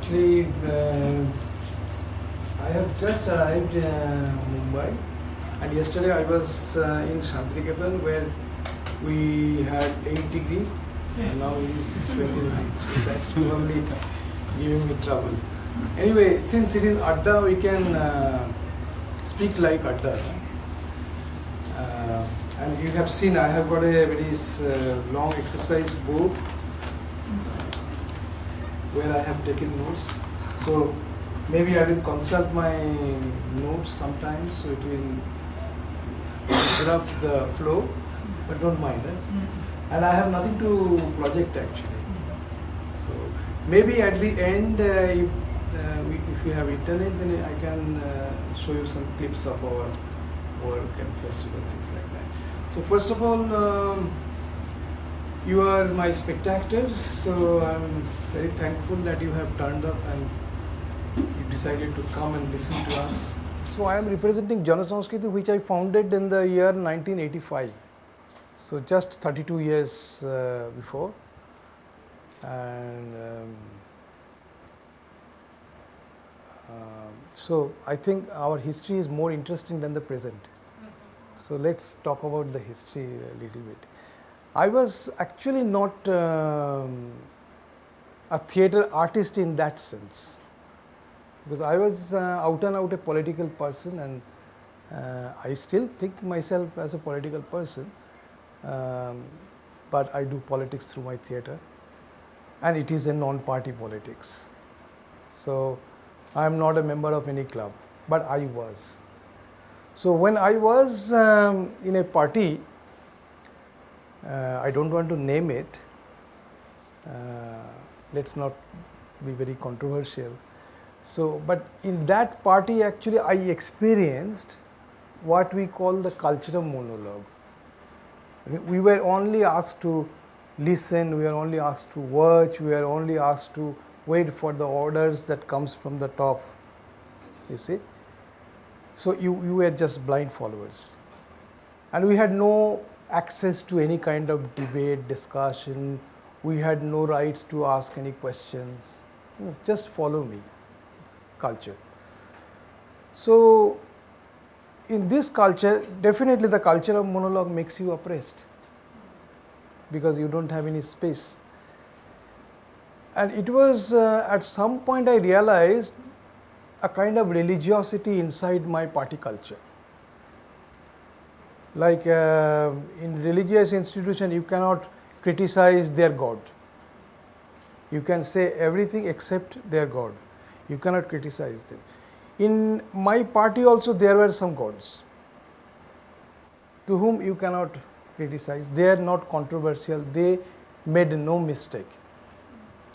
Actually, I have just arrived in Mumbai, and yesterday I was in Shantiniketan where we had 8 degree, and now it's 29. So that's probably giving me trouble. Anyway, since it is adda, we can speak like adda. And you have seen I have got a very long exercise book where I have taken notes. So maybe I will consult my notes sometimes, so it will disrupt the flow, but don't mind it. And I have nothing to project actually. So maybe at the end, if you have internet, then I can show you some clips of our work and festival, things like that. So first of all, you are my spectators, so I'm very thankful that you have turned up and you decided to come and listen to us. So I am representing Janasanskriti, which I founded in the year 1985. So just 32 years before. And so I think our history is more interesting than the present. So let's talk about the history a little bit. I was actually not a theatre artist in that sense, because I was out and out a political person, and I still think myself as a political person, but I do politics through my theatre, and it is a non-party politics. So I am not a member of any club, but I was. So when I was in a party, I don't want to name it, let's not be very controversial. So, but in that party actually I experienced what we call the culture of monologue. We were only asked to listen, we were only asked to watch, we were only asked to wait for the orders that comes from the top, you see. So you were just blind followers. And we had no access to any kind of debate, discussion. We had no rights to ask any questions. You know, just follow me, culture. So in this culture, definitely the culture of monologue makes you oppressed, because you don't have any space. And it was at some point I realized a kind of religiosity inside my party culture. Like in religious institution, you cannot criticize their God. You can say everything except their God. You cannot criticize them. In my party also there were some gods to whom you cannot criticize. They are not controversial. They made no mistake.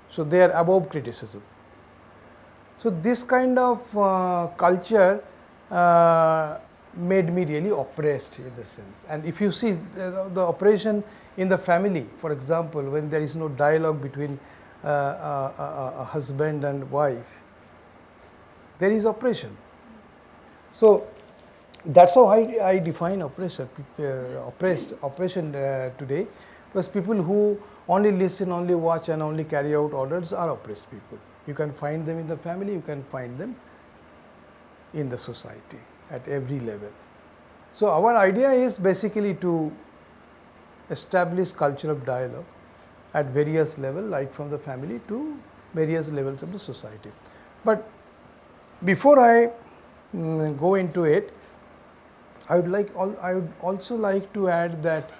So they are above criticism. So this kind of culture made me really oppressed in the sense. And if you see the oppression in the family, for example, when there is no dialogue between a husband and wife, there is oppression. So that's how I define oppression, oppression today, because people who only listen, only watch and only carry out orders are oppressed people. You can find them in the family, you can find them in the society at every level. So our idea is basically to establish culture of dialogue at various levels, right from the family to various levels of the society. But before I go into it, I would also like to add that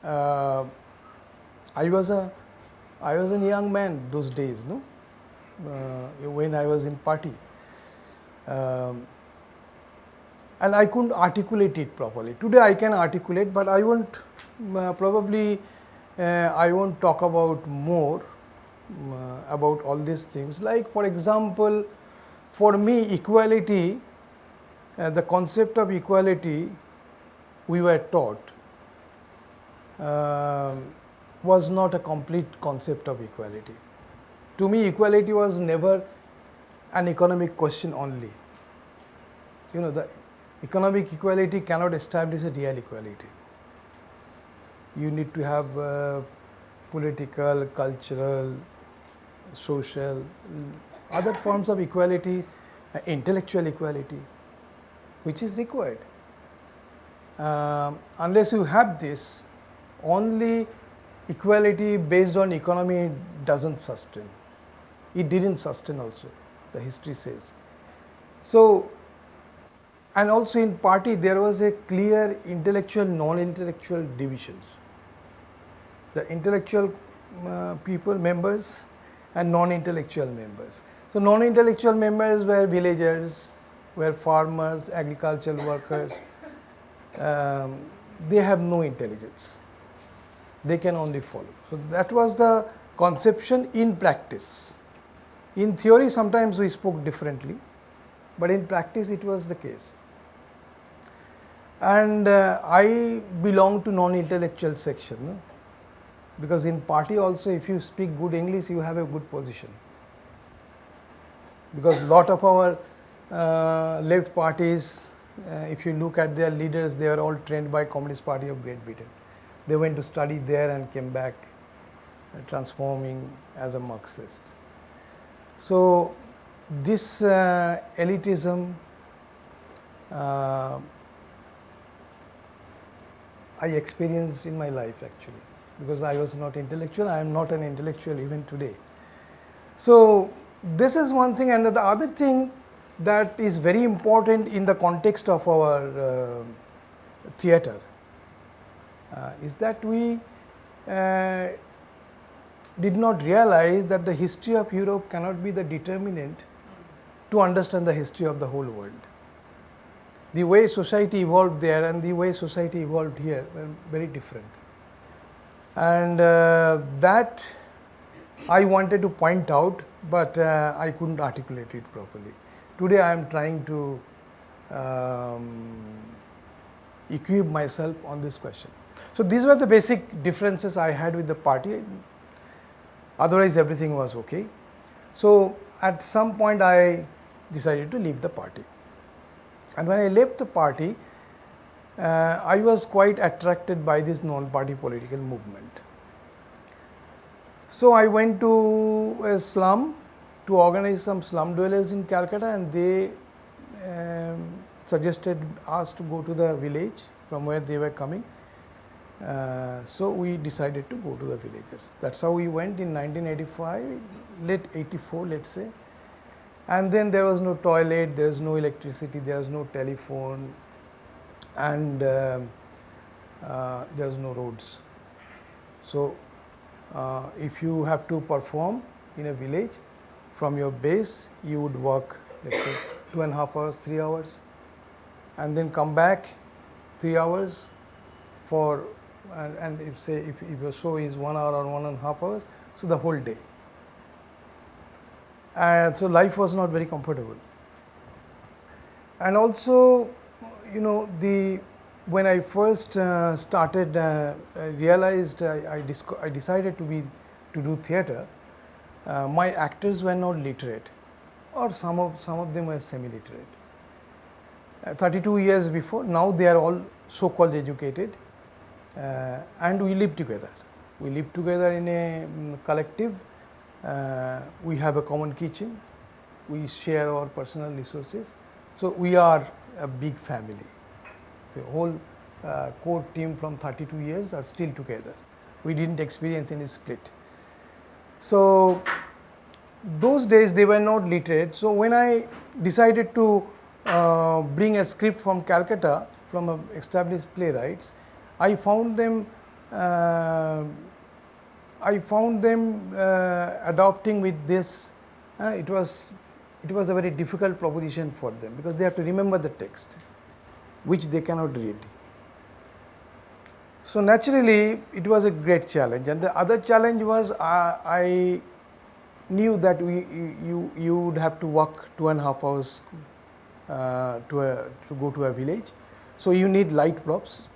I was a young man those days, no? When I was in party. And I couldn't articulate it properly. Today I can articulate, but I won't probably I won't talk about more about all these things. Like for example, for me equality, the concept of equality we were taught was not a complete concept of equality. To me, equality was never an economic question only. You know, the economic equality cannot establish a real equality. You need to have political, cultural, social, other forms of equality, intellectual equality, which is required. Unless you have this, only equality based on economy doesn't sustain. It didn't sustain also, the history says. So, and also in party there was a clear intellectual, non-intellectual divisions. The intellectual people, members, and non-intellectual members. So, non-intellectual members were villagers, were farmers, agricultural workers. They have no intelligence. They can only follow. So, that was the conception in practice. In theory, sometimes we spoke differently, but in practice it was the case. And I belong to non-intellectual section, no? Because in party also, if you speak good English, you have a good position. Because lot of our left parties, if you look at their leaders, they are all trained by Communist Party of Great Britain. They went to study there and came back transforming as a Marxist. So, this elitism I experienced in my life actually, because I was not intellectual. I am not an intellectual even today. So, this is one thing, and the other thing that is very important in the context of our theatre is that we did not realize that the history of Europe cannot be the determinant to understand the history of the whole world. The way society evolved there and the way society evolved here were very different. And that I wanted to point out, but I couldn't articulate it properly. Today I am trying to equip myself on this question. So, these were the basic differences I had with the party. Otherwise, everything was okay. So, at some point I decided to leave the party. And when I left the party, I was quite attracted by this non-party political movement. So, I went to a slum to organize some slum dwellers in Calcutta, and they suggested us to go to the village from where they were coming. So, we decided to go to the villages. That is how we went in 1985, late 84 let us say. And then there was no toilet, there was no electricity, there was no telephone, and there was no roads. So, if you have to perform in a village, from your base you would work, let us say 2.5 hours, 3 hours, and then come back 3 hours for, and if say if your show is 1 hour or 1.5 hours, so the whole day. And so life was not very comfortable. And also, you know, when I first started, I realized I decided to do theatre. My actors were not literate, or some of them were semi-literate. 32 years before, now they are all so-called educated, and we live together. We live together in a collective. We have a common kitchen. We share our personal resources. So, we are a big family. The whole core team from 32 years are still together. We didn't experience any split. So, those days they were not literate. So, when I decided to bring a script from Calcutta, from established playwrights, I found them adopting with this. It was a very difficult proposition for them, because they have to remember the text, which they cannot read. So, naturally it was a great challenge, and the other challenge was I knew that you would have to walk 2.5 hours to go to a village. So, you need light props.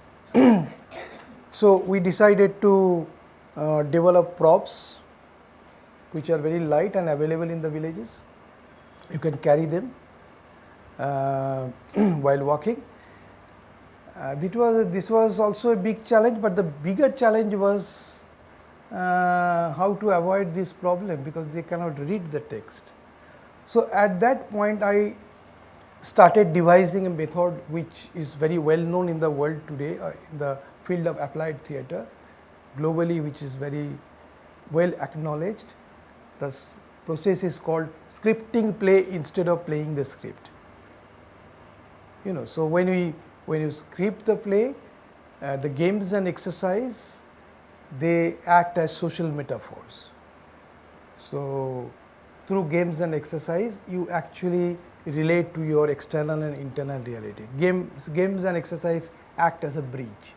So, we decided to develop props which are very light and available in the villages. You can carry them while walking. This was also a big challenge, but the bigger challenge was how to avoid this problem, because they cannot read the text. So at that point I started devising a method which is very well known in the world today, in the field of applied theatre globally, which is very well acknowledged. The process is called scripting play instead of playing the script. So when you script the play, the games and exercise, they act as social metaphors. So through games and exercise, you actually relate to your external and internal reality. Games and exercise act as a bridge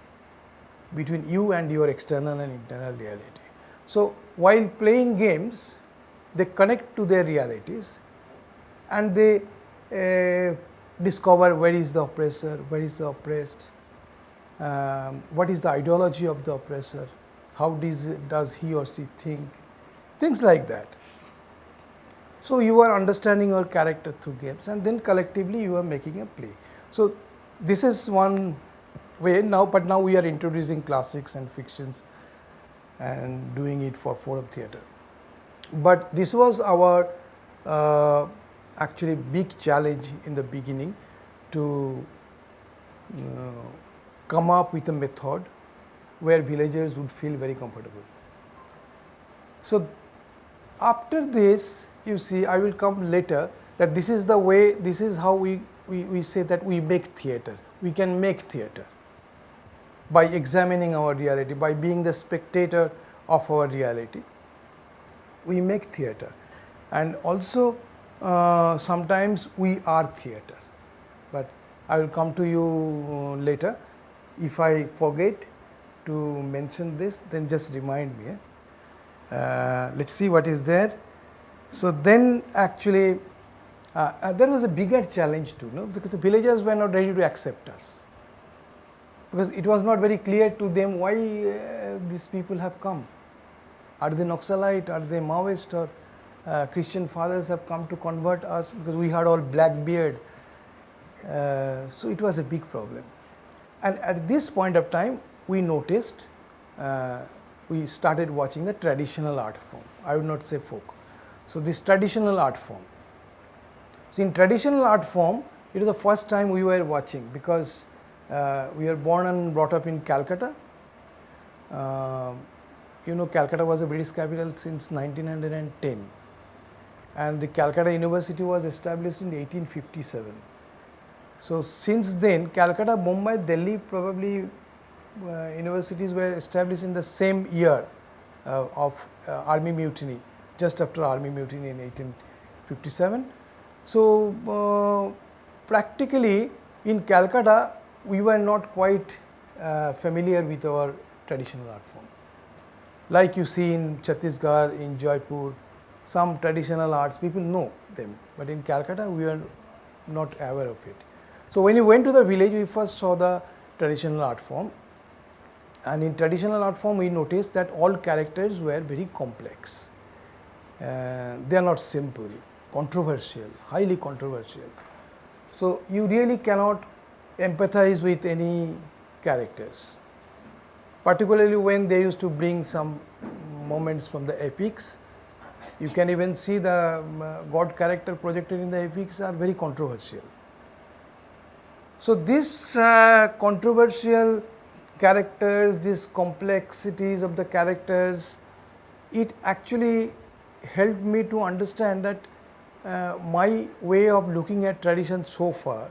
between you and your external and internal reality. So while playing games, they connect to their realities and they discover where is the oppressor, where is the oppressed, what is the ideology of the oppressor, how does he or she think, things like that. So you are understanding your character through games, and then collectively you are making a play. So this is one way now, but now we are introducing classics and fictions and doing it for forum theatre. But this was our actually big challenge in the beginning, to come up with a method where villagers would feel very comfortable. So after this, you see, I will come later, that this is the way, this is how we say that we make theatre. We can make theatre by examining our reality, by being the spectator of our reality. We make theatre, and also sometimes we are theatre, but I will come to you later. If I forget to mention this, then just remind me. Let's see what is there. So then actually there was a bigger challenge too, because the villagers were not ready to accept us, because it was not very clear to them why these people have come. Are they Naxalite, are they Maoist, or Christian fathers have come to convert us, because we had all black beard. So it was a big problem. And at this point of time, we noticed, we started watching the traditional art form. I would not say folk. So this traditional art form. So in traditional art form, it was the first time we were watching, because we were born and brought up in Calcutta. Calcutta was a British capital since 1910, and the Calcutta University was established in 1857. So since then, Calcutta, Mumbai, Delhi, probably universities were established in the same year of Army Mutiny, just after Army Mutiny in 1857. So practically in Calcutta, we were not quite familiar with our traditional art form. Like you see in Chhattisgarh, in Jaipur, some traditional arts, people know them, but in Calcutta, we are not aware of it. So when you went to the village, we first saw the traditional art form, and in traditional art form, we noticed that all characters were very complex. They are not simple, controversial, highly controversial. So you really cannot empathize with any characters, particularly when they used to bring some moments from the epics. You can even see the God character projected in the epics are very controversial. So this controversial characters, these complexities of the characters, it actually helped me to understand that my way of looking at tradition so far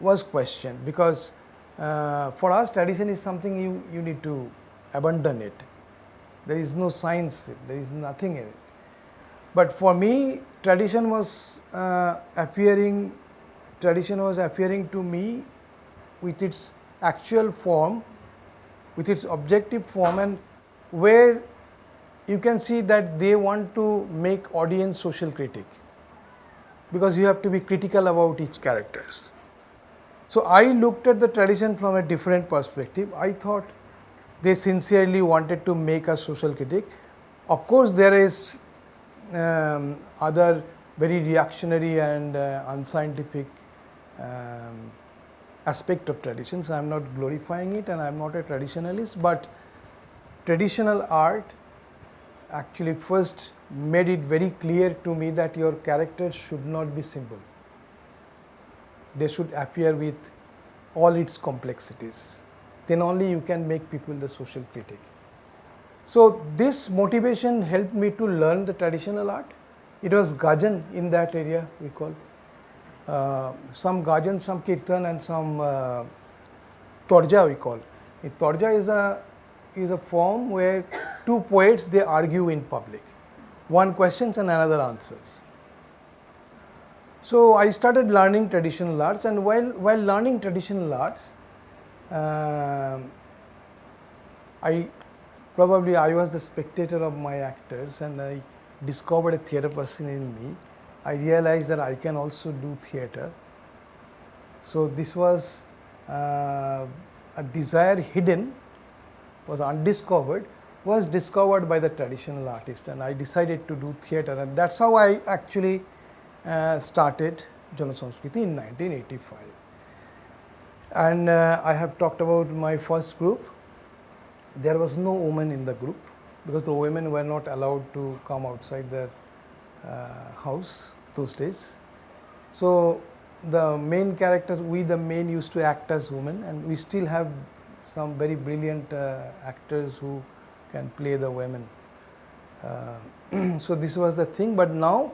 was questioned, because for us tradition is something you need to abandon it. There is no science, there is nothing in it. But for me, tradition was appearing to me with its actual form, with its objective form, and where you can see that they want to make audience social critic, because you have to be critical about each characters. So I looked at the tradition from a different perspective. I thought they sincerely wanted to make a social critic. Of course, there is other very reactionary and unscientific aspect of traditions. I am not glorifying it, and I am not a traditionalist, but traditional art actually first made it very clear to me that your character should not be simple. They should appear with all its complexities. Then only you can make people the social critic. So this motivation helped me to learn the traditional art. It was gajan in that area, we call. Some gajan, some kirtan, and some torja we call. A torja is a form where two poets, they argue in public. One questions and another answers. So I started learning traditional arts, and while learning traditional arts, I was the spectator of my actors, and I discovered a theatre person in me. I realized that I can also do theatre. So this was a desire hidden, was undiscovered, was discovered by the traditional artist, and I decided to do theatre, and that's how I actually started Jana Sanskriti in 1985. And I have talked about my first group. There was no woman in the group because the women were not allowed to come outside their house those days. So the main characters, we the men used to act as women, and we still have some very brilliant actors who can play the women. So this was the thing, but now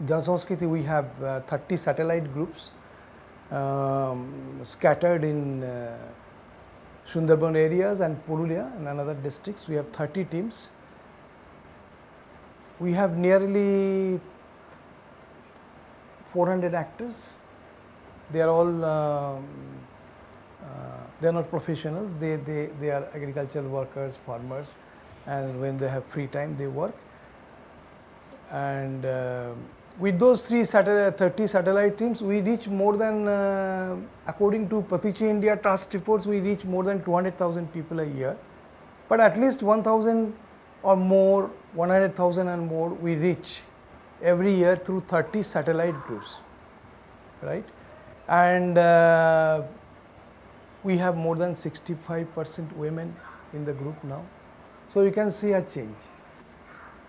Jana Sanskriti, we have 30 satellite groups scattered in Sundarban areas and Purulia and another districts. We have 30 teams. We have nearly 400 actors. They are all they are not professionals. They are agricultural workers, farmers, and when they have free time, they work. And with those 30 satellite teams, we reach more than, according to Patichi India Trust reports, we reach more than 200,000 people a year. But at least 1,000 or more, 100,000 and more, we reach every year through 30 satellite groups, right? And we have more than 65% women in the group now. So you can see a change.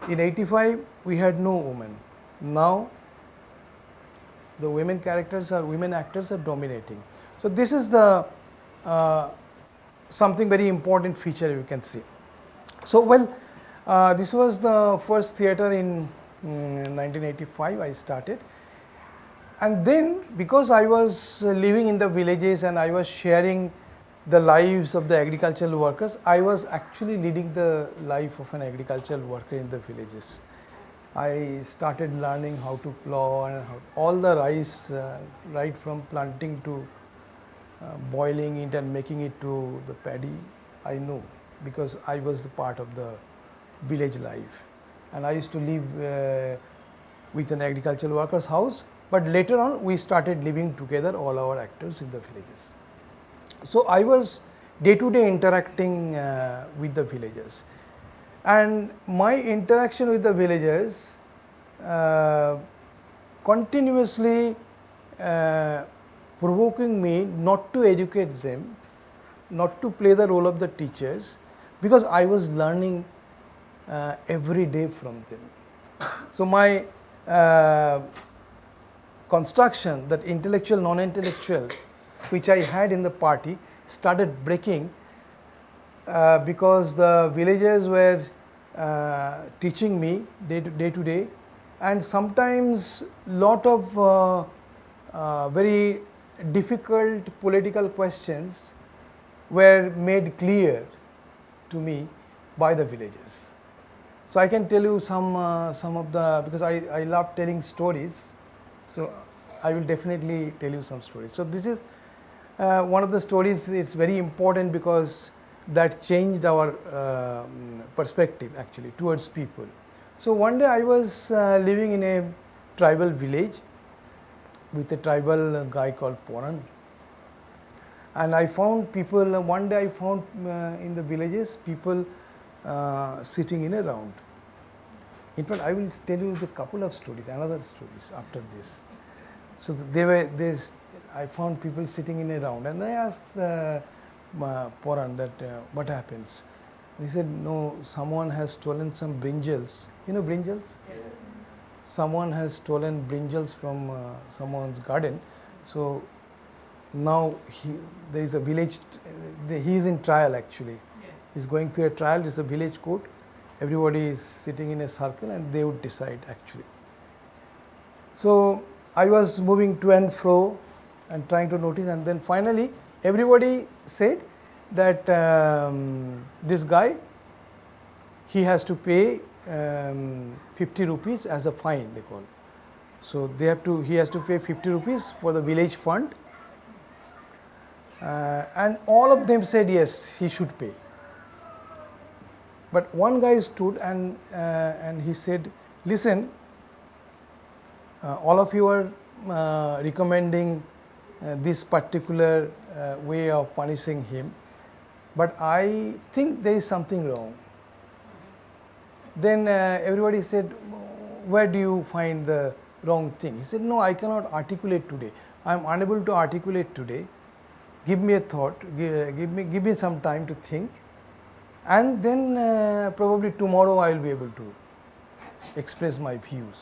In 85, we had no women. Now, the women actors are dominating. So this is the something very important feature you can see. So this was the first theatre in 1985 I started. And then because I was living in the villages and I was sharing the lives of the agricultural workers, I was actually leading the life of an agricultural worker in the villages. I started learning how to plow and all the rice, right from planting to boiling it and making it to the paddy, I know, because I was the part of the village life. And I used to live with an agricultural worker's house, but later on we started living together, all our actors in the villages. So I was day to day interacting with the villagers. And my interaction with the villagers continuously provoking me not to educate them, not to play the role of the teachers, because I was learning every day from them. So my construction, that intellectual, non-intellectual, which I had in the party, started breaking because the villagers were teaching me day to day, and sometimes lot of very difficult political questions were made clear to me by the villagers. So I can tell you some of the, because I love telling stories, so I will definitely tell you some stories. So this is one of the stories. It's very important because that changed our perspective actually towards people. So one day I was living in a tribal village with a tribal guy called Poran, and I found people, one day I found in the villages people sitting in a round. In fact, I will tell you the couple of stories, another stories after this. So I found people sitting in a round, and I asked Poran that what happens. He said, no, someone has stolen some brinjals. You know brinjals? Yes. Someone has stolen brinjals from someone's garden. So now there is a village, he is in trial actually. Yes. He's going through a trial, it's a village court. Everybody is sitting in a circle and they would decide actually. So I was moving to and fro and trying to notice, and then finally everybody said that this guy, he has to pay 50 rupees as a fine, they call. So he has to pay 50 rupees for the village fund, and all of them said yes, he should pay. But one guy stood and he said, listen, all of you are recommending this particular way of punishing him, but I think there is something wrong. Then everybody said, where do you find the wrong thing? He said, no, I cannot articulate today. I am unable to articulate today. Give me a thought, give me some time to think, and then probably tomorrow I will be able to express my views.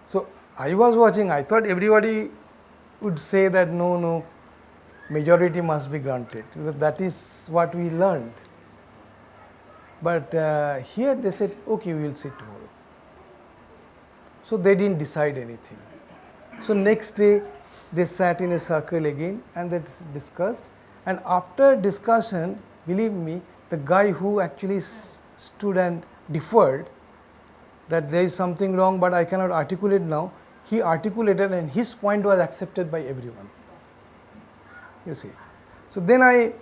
So I was watching, I thought everybody would say that no, majority must be granted, because that is what we learned. But here they said, okay, we will see tomorrow. So they didn't decide anything. So next day they sat in a circle again and they discussed. And after discussion, believe me, the guy who actually stood and deferred that there is something wrong but I cannot articulate now, he articulated and his point was accepted by everyone. You see. So then I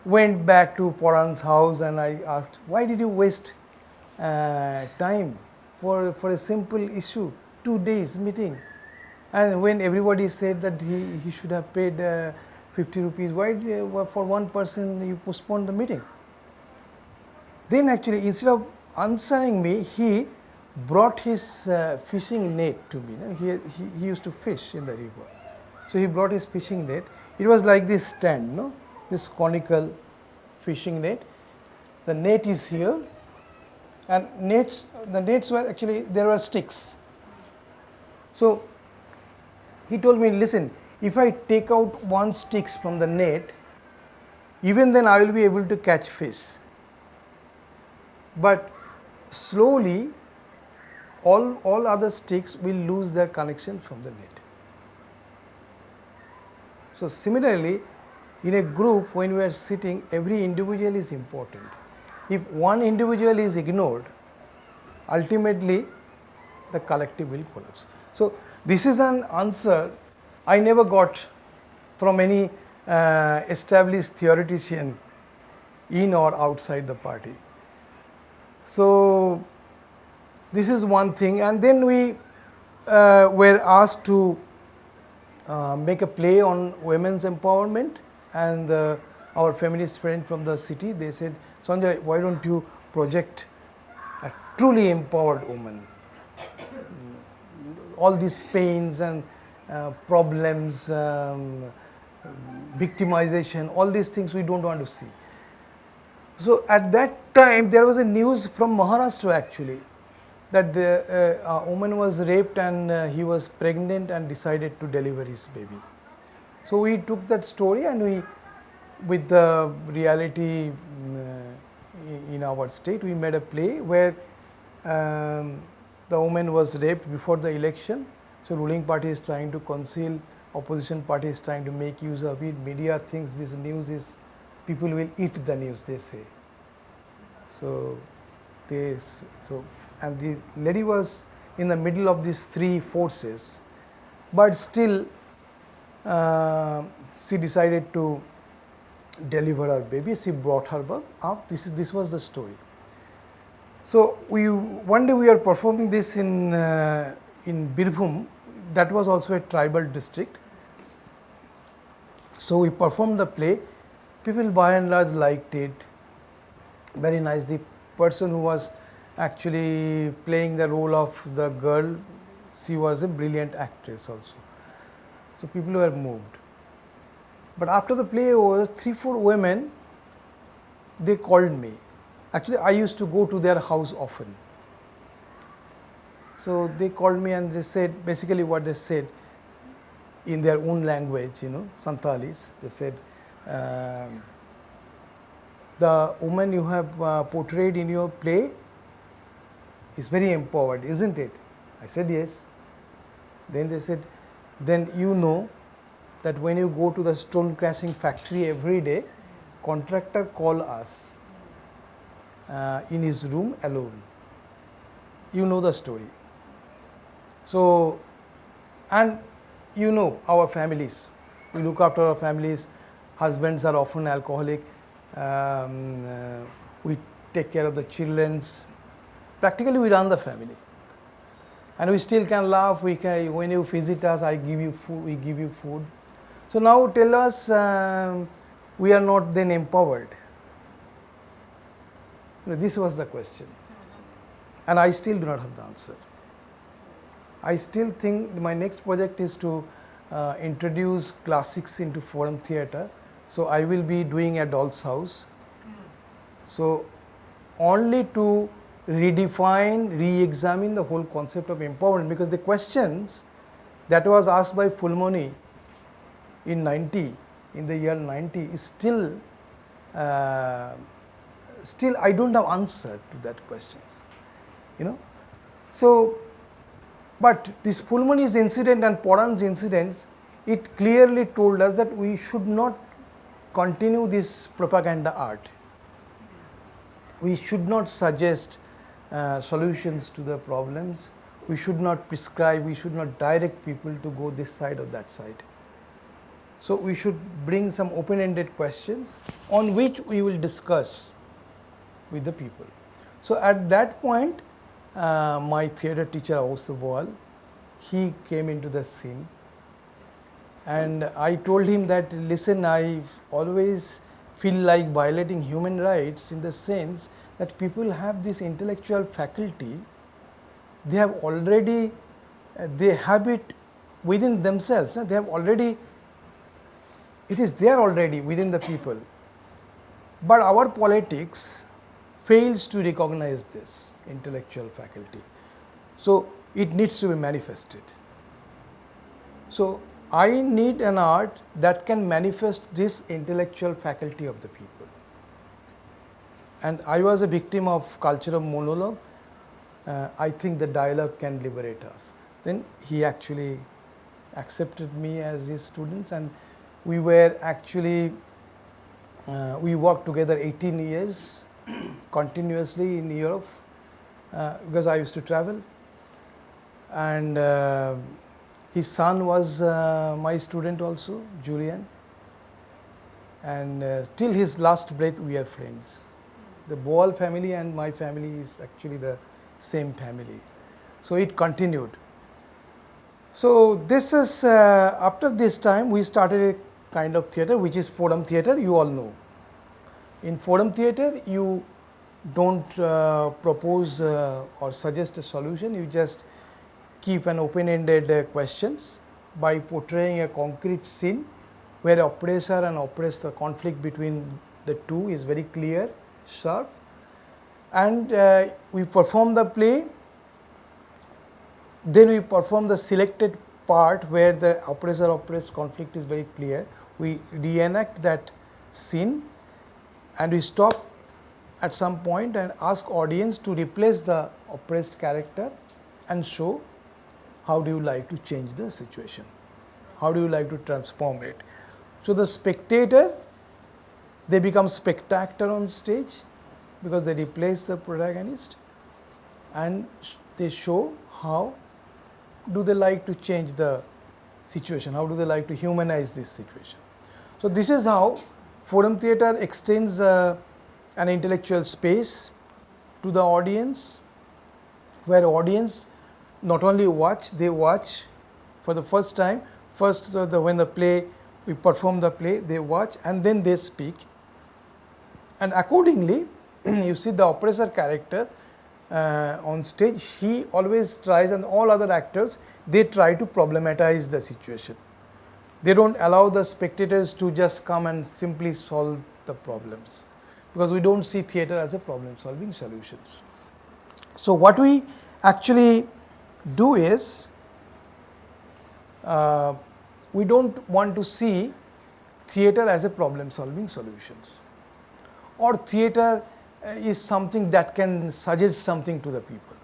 went back to Poran's house and I asked, why did you waste time for a simple issue, 2 days meeting? And when everybody said that he should have paid 50 rupees, why for one person you postponed the meeting? Then actually instead of answering me, he brought his fishing net to me. He used to fish in the river. So he brought his fishing net. It was like this stand, no? This conical fishing net. The net is here, and the nets were actually, there were sticks. So he told me, listen, if I take out one stick from the net, even then I will be able to catch fish. But slowly, all other sticks will lose their connection from the net. So similarly, in a group, when we are sitting, every individual is important. If one individual is ignored, ultimately the collective will collapse. So this is an answer I never got from any established theoretician in or outside the party. So this is one thing, and then we were asked to make a play on women's empowerment, and our feminist friend from the city, they said, Sanjoy, why don't you project a truly empowered woman? All these pains and problems, victimization, all these things we don't want to see. So at that time there was a news from Maharashtra actually, that a woman was raped and he was pregnant and decided to deliver his baby. So we took that story and we, with the reality in our state, we made a play where the woman was raped before the election. So ruling party is trying to conceal, opposition party is trying to make use of it. Media thinks this news is, people will eat the news, they say. So and the lady was in the middle of these three forces, but still she decided to deliver her baby. She brought her birth up. This was the story. So one day we are performing this in Birbhum. That was also a tribal district. So we performed the play. People by and large liked it. Very nice. The person who was actually playing the role of the girl, she was a brilliant actress also. So people were moved. But after the play was 3-4 women they called me. Actually, I used to go to their house often. So they called me and they said, basically what they said in their own language, Santalis, they said, the woman you have portrayed in your play is very empowered, isn't it? I said yes. Then they said, then you know that when you go to the stone crashing factory every day, contractor call us in his room alone. You know the story. So, and you know our families. We look after our families. Husbands are often alcoholic. We take care of the children. Practically, we run the family. And we still can laugh. We can, when you visit us, I give you food. We give you food. So now tell us, we are not then empowered. This was the question, and I still do not have the answer. I still think my next project is to introduce classics into forum theatre. So I will be doing a doll's house. So only to redefine, re-examine the whole concept of empowerment, because the questions that was asked by Fulmoni in the year 90 is still I don't have answer to that questions, So, but this Fulmoni's incident and Poran's incidents, it clearly told us that we should not continue this propaganda art. We should not suggest solutions to the problems. We should not prescribe, we should not direct people to go this side or that side. So we should bring some open-ended questions on which we will discuss with the people. So at that point, my theatre teacher, Augusto Boal, he came into the scene, and I told him that, listen, I always feel like violating human rights in the sense that people have this intellectual faculty, they have already, they have it within themselves, they have already, it is there already within the people. But our politics fails to recognize this intellectual faculty. So it needs to be manifested. So I need an art that can manifest this intellectual faculty of the people. And I was a victim of culture of monologue. I think the dialogue can liberate us. Then he actually accepted me as his students, and we were actually, we worked together 18 years continuously in Europe, because I used to travel. And his son was my student also, Julian. And till his last breath we are friends. The Boal family and my family is actually the same family. So it continued. So this is, after this time we started a kind of theatre which is forum theatre, you all know. In forum theatre you don't propose or suggest a solution, you just keep an open-ended questions by portraying a concrete scene where oppressor and oppressed, the conflict between the two is very clear, sharp, and we perform the play. Then we perform the selected part where the oppressor-oppressed conflict is very clear. We reenact that scene and we stop at some point and ask audience to replace the oppressed character and show how do you like to change the situation, how do you like to transform it. So the spectator, they become spectator on stage because they replace the protagonist, and they show how do they like to change the situation, how do they like to humanize this situation. So this is how forum theatre extends an intellectual space to the audience, where audience not only watch, they watch for the first time. First, when the play, we perform the play, they watch and then they speak. And accordingly, you see the oppressor character on stage, he always tries, and all other actors, they try to problematize the situation. They don't allow the spectators to just come and simply solve the problems. because we don't see theatre as a problem solving solutions. So what we actually do is, we don't want to see theatre as a problem solving solutions, or theatre is something that can suggest something to the people.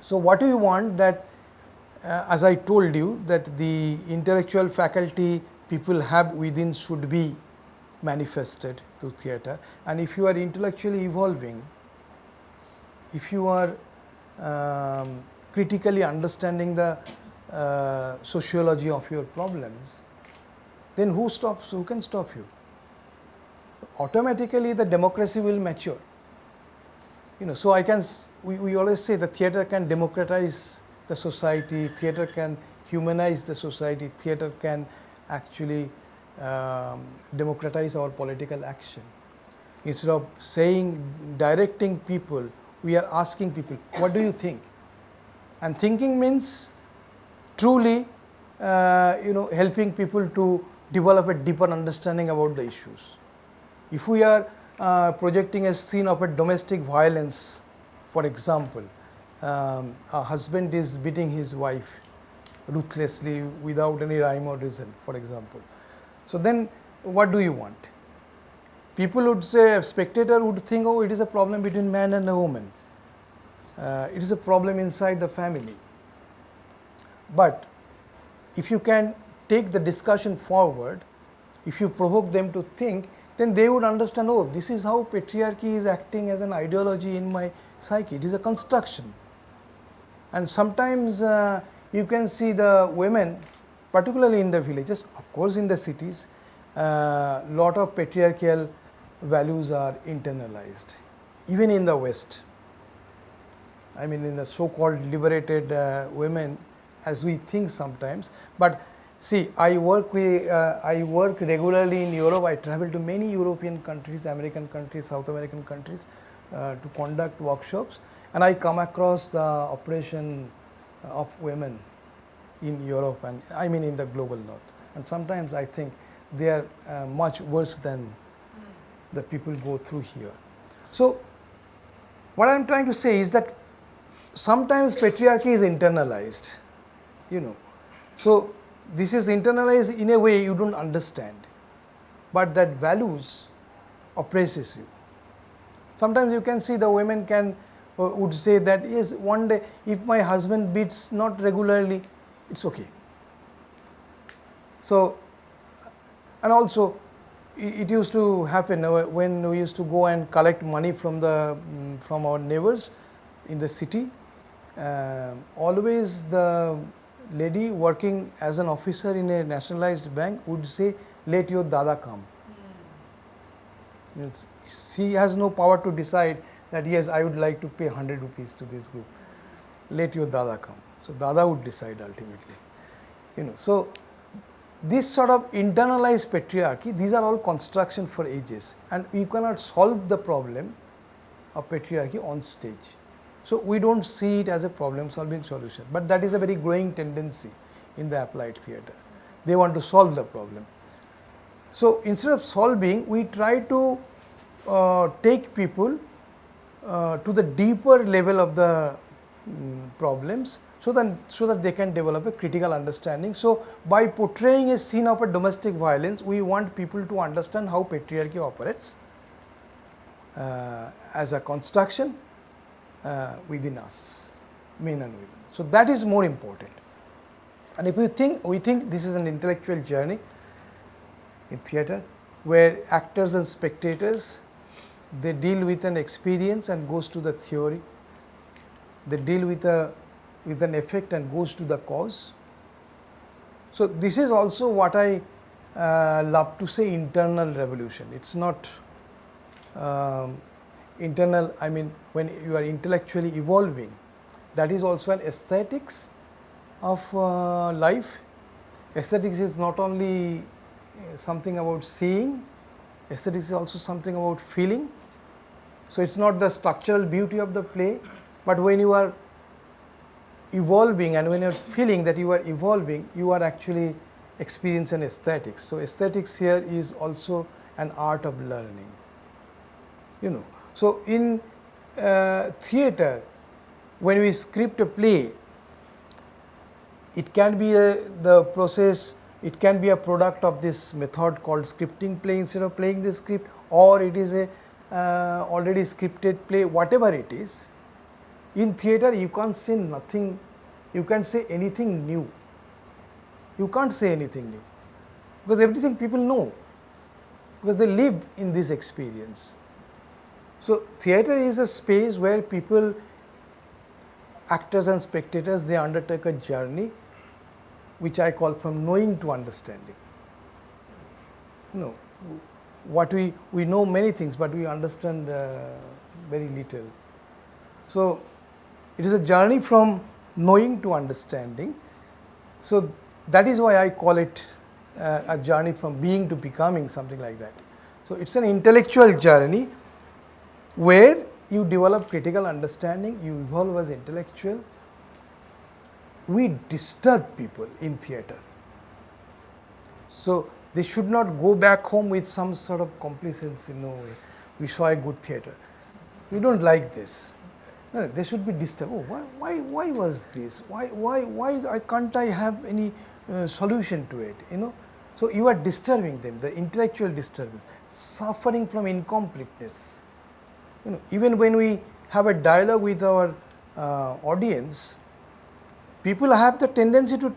So what we want that, as I told you, that the intellectual faculty people have within should be manifested through theatre, and if you are intellectually evolving, if you are critically understanding the sociology of your problems, then who can stop you? Automatically the democracy will mature. So we always say that theatre can democratize the society, theatre can humanize the society, theatre can actually democratize our political action. Instead of directing people, we are asking people, what do you think? And thinking means truly helping people to develop a deeper understanding about the issues. If we are projecting a scene of a domestic violence, for example, a husband is beating his wife ruthlessly without any rhyme or reason, for example. So then what do you want? People would say, a spectator would think, oh, it is a problem between man and a woman. It is a problem inside the family. But if you can take the discussion forward, if you provoke them to think, then they would understand, oh, this is how patriarchy is acting as an ideology in my psyche. It is a construction. And sometimes you can see the women, particularly in the villages, of course in the cities, lot of patriarchal values are internalized, even in the West. I mean, in the so-called liberated women, as we think sometimes. But see, I work regularly in Europe. I travel to many European countries, American countries, South American countries to conduct workshops, and I come across the oppression of women in Europe, and I mean in the global north. And sometimes I think they are much worse than the people go through here. So what I am trying to say is that sometimes patriarchy is internalized, So this is internalized in a way you don't understand, but that values oppresses you. Sometimes you can see the women would say that, yes, one day if my husband beats not regularly, it's okay. So, and also it used to happen when we used to go and collect money from our neighbors in the city. Always the lady working as an officer in a nationalized bank would say, let your dada come. Means she has no power to decide that, yes, I would like to pay 100 rupees to this group. Let your dada come. So dada would decide ultimately. So this sort of internalized patriarchy, these are all construction for ages, and you cannot solve the problem of patriarchy on stage. So we don't see it as a problem solving solution, but that is a very growing tendency in the applied theatre. They want to solve the problem. So instead of solving, we try to take people to the deeper level of the problems, so that they can develop a critical understanding. So by portraying a scene of a domestic violence, we want people to understand how patriarchy operates as a construction within us, men and women. So that is more important. And if we think this is an intellectual journey in theatre, where actors and spectators, they deal with an experience and goes to the theory. They deal with an effect and goes to the cause. So this is also what I love to say, internal revolution. It's not internal, I mean when you are intellectually evolving, that is also an aesthetics of life. Aesthetics is not only something about seeing, aesthetics is also something about feeling. So it's not the structural beauty of the play, but when you are evolving and when you are feeling that you are evolving, you are actually experiencing aesthetics. So aesthetics here is also an art of learning. So in theatre, when we script a play, it can be the process, it can be a product of this method called scripting play instead of playing the script, or it is a already scripted play, whatever it is. In theatre, you can't say nothing, you can't say anything new. You can't say anything new because everything people know, because they live in this experience. So theatre is a space where people, actors and spectators, they undertake a journey which I call from knowing to understanding. What we know many things, but we understand very little. So it is a journey from knowing to understanding. So that is why I call it a journey from being to becoming, something like that. So it's an intellectual journey where you develop critical understanding, you evolve as intellectual. We disturb people in theatre. So they should not go back home with some sort of complacency. No, we saw a good theatre. We don't like this. No, they should be disturbed. Oh, why was this? Why can't I have any solution to it? So you are disturbing them, the intellectual disturbance, suffering from incompleteness. Even when we have a dialogue with our audience, people have the tendency to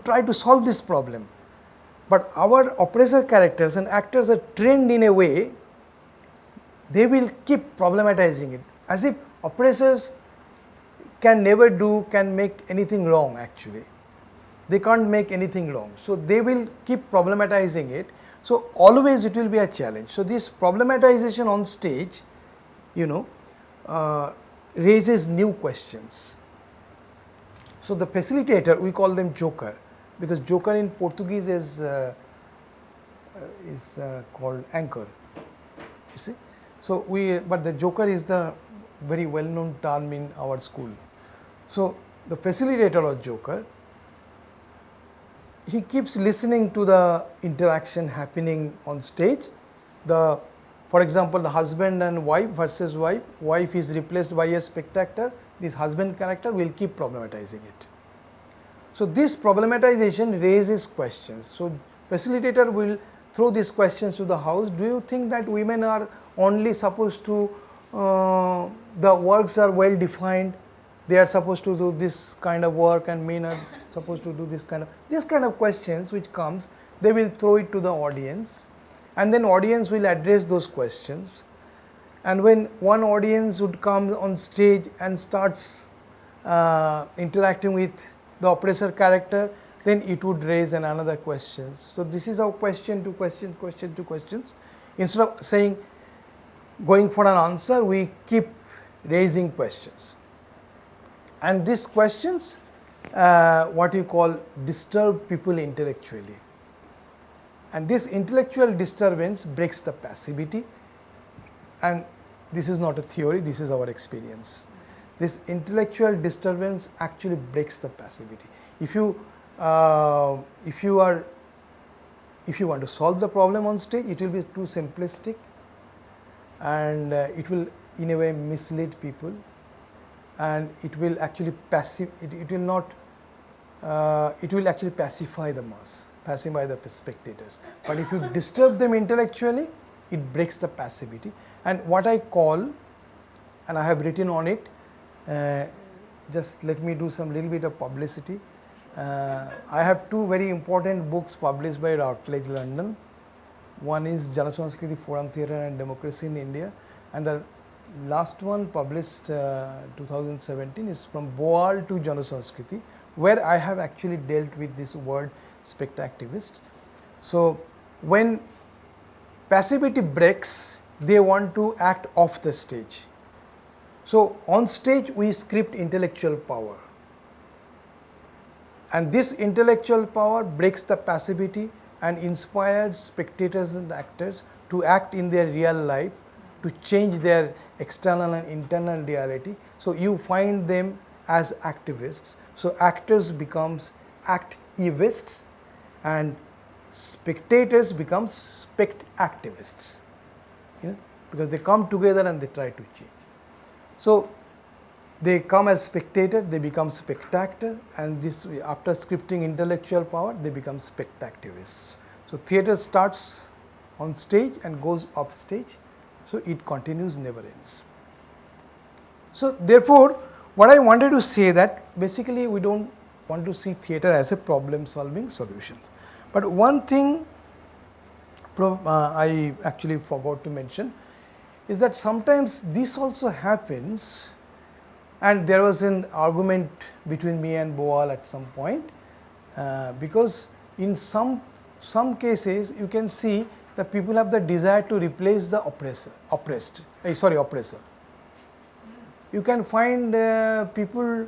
try to solve this problem. But our oppressor characters and actors are trained in a way, they will keep problematizing it, as if oppressors can make anything wrong actually. They can't make anything wrong. So they will keep problematizing it. So always it will be a challenge. So this problematization on stage, raises new questions. So the facilitator, we call them joker, because joker in Portuguese is called anchor. You see, so but the joker is the very well-known term in our school. So the facilitator or joker, he keeps listening to the interaction happening on stage. For example, the husband and wife versus wife. Wife is replaced by a spectator. This husband character will keep problematizing it. So this problematization raises questions. So facilitator will throw these questions to the house. Do you think that women are only supposed to, the works are well defined, they are supposed to do this kind of work, and men are supposed to do this kind of questions which comes, they will throw it to the audience, and then audience will address those questions. And when one audience would come on stage and starts interacting with the oppressor character, then it would raise another questions. So this is how question to question, question to questions. Instead of going for an answer, we keep raising questions. And these questions, what you call, disturb people intellectually. And this intellectual disturbance breaks the passivity. And this is not a theory, this is our experience. This intellectual disturbance actually breaks the passivity. If you want to solve the problem on stage, it will be too simplistic, and it will in a way mislead people, and it will actually it will actually pacify the mass, pacify the spectators. But if you disturb them intellectually, it breaks the passivity. And what I call, and I have written on it, just let me do some little bit of publicity. I have two very important books published by Routledge, London. One is Janasanskriti Forum Theatre and Democracy in India, and the last one published 2017 is From Boal to Janasanskriti, where I have actually dealt with this word spectactivists. So when passivity breaks, they want to act off the stage. So on stage we script intellectual power, and this intellectual power breaks the passivity and inspires spectators and actors to act in their real life, to change their external and internal reality. So you find them as activists. So actors becomes activists and spectators becomes spect-activists. Yeah? because they come together and they try to change. So they come as spectator, they become spectator, and this after scripting intellectual power, they become spectatorists. So theatre starts on stage and goes off stage, so it continues, never ends. So therefore, what I wanted to say that basically we don't want to see theatre as a problem solving solution. But one thing I actually forgot to mention is that sometimes this also happens, and there was an argument between me and Boal at some point, because in some cases you can see that people have the desire to replace the oppressor. You can find people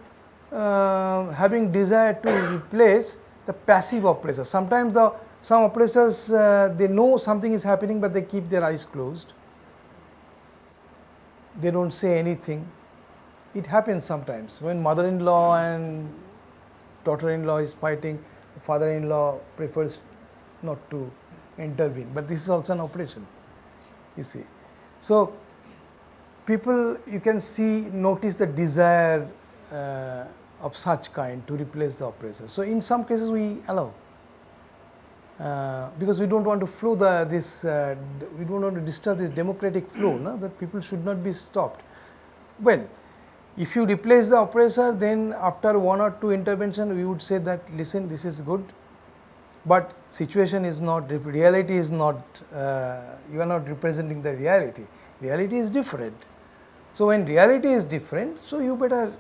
having desire to replace the passive oppressor. Sometimes some oppressors, they know something is happening, but they keep their eyes closed. They don't say anything. It happens sometimes when mother-in-law and daughter-in-law is fighting, father-in-law prefers not to intervene, but this is also an oppression, you see. So people, you can notice the desire of such kind to replace the oppressor. So in some cases we allow, because we don't want to flow we don't want to disturb this democratic flow, no? That people should not be stopped. Well, if you replace the oppressor, then after one or two intervention, we would say that, listen, this is good, but situation is not, reality is not, you are not representing the reality. Reality is different. So when reality is different, so you better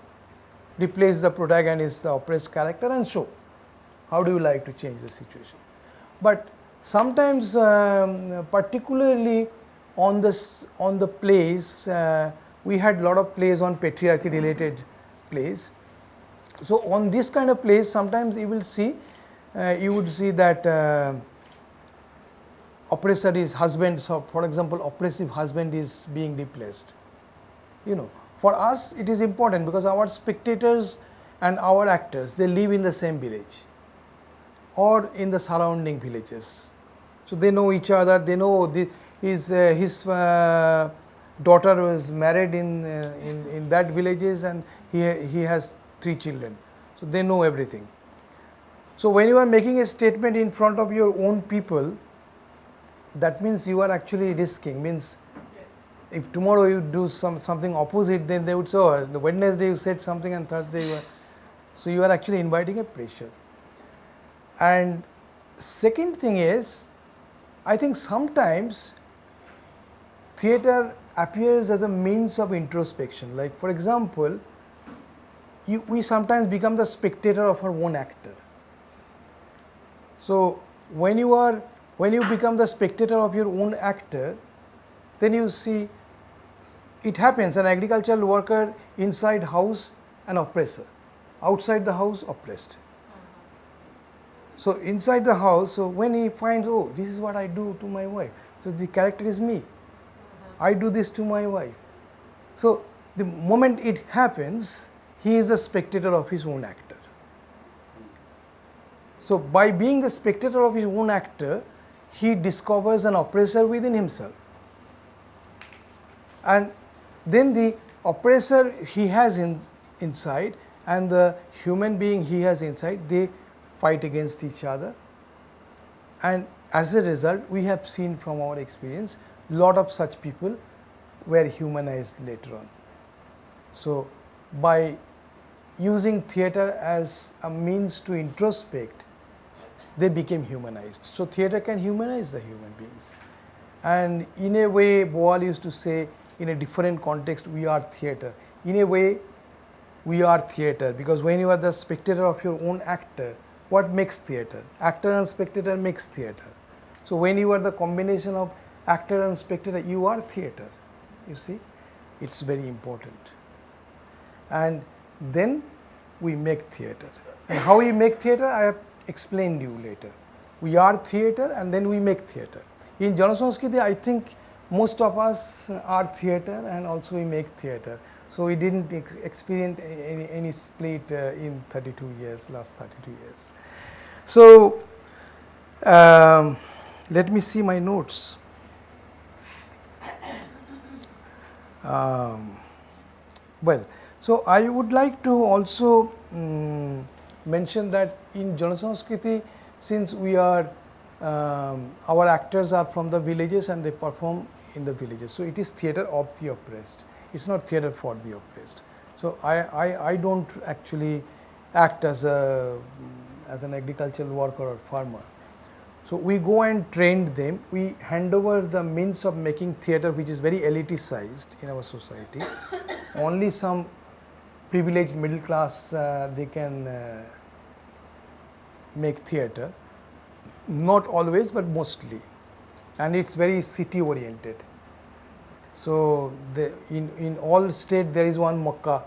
replace the protagonist, the oppressed character, and show how do you like to change the situation. But sometimes, particularly on the plays, we had a lot of plays on patriarchy related plays. So on this kind of plays, sometimes you would see that oppressor is husband. So for example, oppressive husband is being replaced. You know, for us it is important because our spectators and our actors, they live in the same village or in the surrounding villages. So they know each other, they know his daughter was married in that villages, and he has 3 children. So they know everything. So when you are making a statement in front of your own people, that means you are actually risking, means if tomorrow you do something opposite, then they would say, oh, the Wednesday you said something and Thursday you are, so you are actually inviting a pressure. And second thing is, I think sometimes theatre appears as a means of introspection. Like for example, we sometimes become the spectator of our own actor. So when you become the spectator of your own actor, then you see it happens, an agricultural worker inside house, an oppressor, outside the house, oppressed. So inside the house, so when he finds, oh, this is what I do to my wife, so the character is me, I do this to my wife. So the moment it happens, he is the spectator of his own actor. So by being the spectator of his own actor, he discovers an oppressor within himself. And then the oppressor he has inside and the human being he has inside, they fight against each other. And as a result, we have seen from our experience, lot of such people were humanized later on. So by using theatre as a means to introspect, they became humanized. So theatre can humanize the human beings. And in a way, Boal used to say, in a different context, we are theatre. In a way, we are theatre, because when you are the spectator of your own actor, what makes theatre? Actor and spectator makes theatre. So when you are the combination of actor and spectator, you are theatre. You see, it's very important. And then we make theatre. And how we make theatre, I have explained you later. We are theatre and then we make theatre. In Janasanskriti, I think most of us are theatre and also we make theatre. So we didn't experience any split in 32 years, last 32 years. So let me see my notes. Um, well, so I would like to also mention that in Janasanskriti, since we are our actors are from the villages and they perform in the villages, so it is theatre of the oppressed. It's not theatre for the oppressed. So I don't actually act as an agricultural worker or farmer. So we go and train them. We hand over the means of making theatre, which is very eliticized in our society. Only some privileged middle class they can make theatre. Not always, but mostly, and it's very city oriented. So in all state there is one Makkah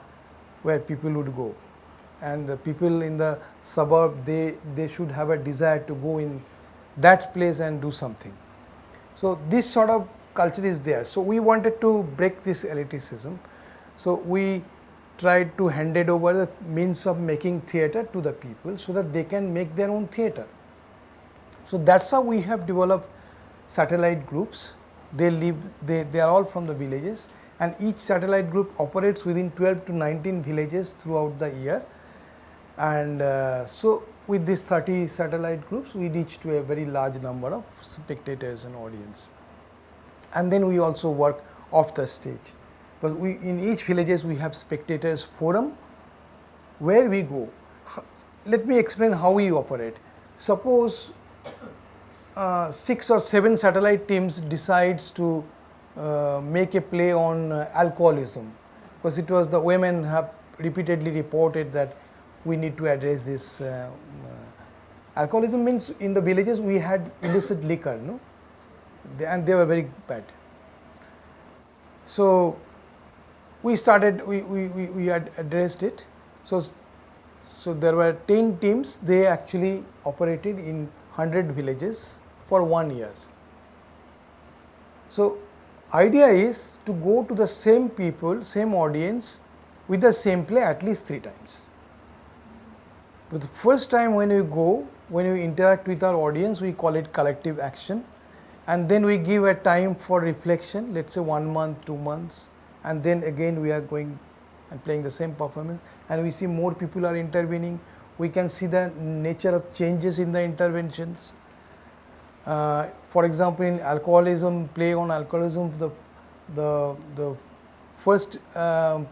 where people would go, and the people in the suburb they should have a desire to go in that place and do something. So this sort of culture is there. So we wanted to break this elitism. So we tried to hand it over the means of making theatre to the people so that they can make their own theatre. So that's how we have developed satellite groups. They are all from the villages, and each satellite group operates within 12 to 19 villages throughout the year. And so with these 30 satellite groups, we reach to a very large number of spectators and audience. And then we also work off the stage. But we, in each villages, we have spectators forum where we go. Let me explain how we operate. Suppose 6 or 7 satellite teams decides to make a play on alcoholism, because it was the women have repeatedly reported that we need to address this. Alcoholism means in the villages we had illicit liquor, no? And they were very bad. So we started, we had addressed it. So there were 10 teams, they actually operated in 100 villages for 1 year. So idea is to go to the same people, same audience with the same play at least 3 times. But the first time when you go, when you interact with our audience, we call it collective action, and then we give a time for reflection, let's say 1 month, 2 months, and then again we are going and playing the same performance, and we see more people are intervening. We can see the nature of changes in the interventions. For example, in alcoholism, play on alcoholism, the first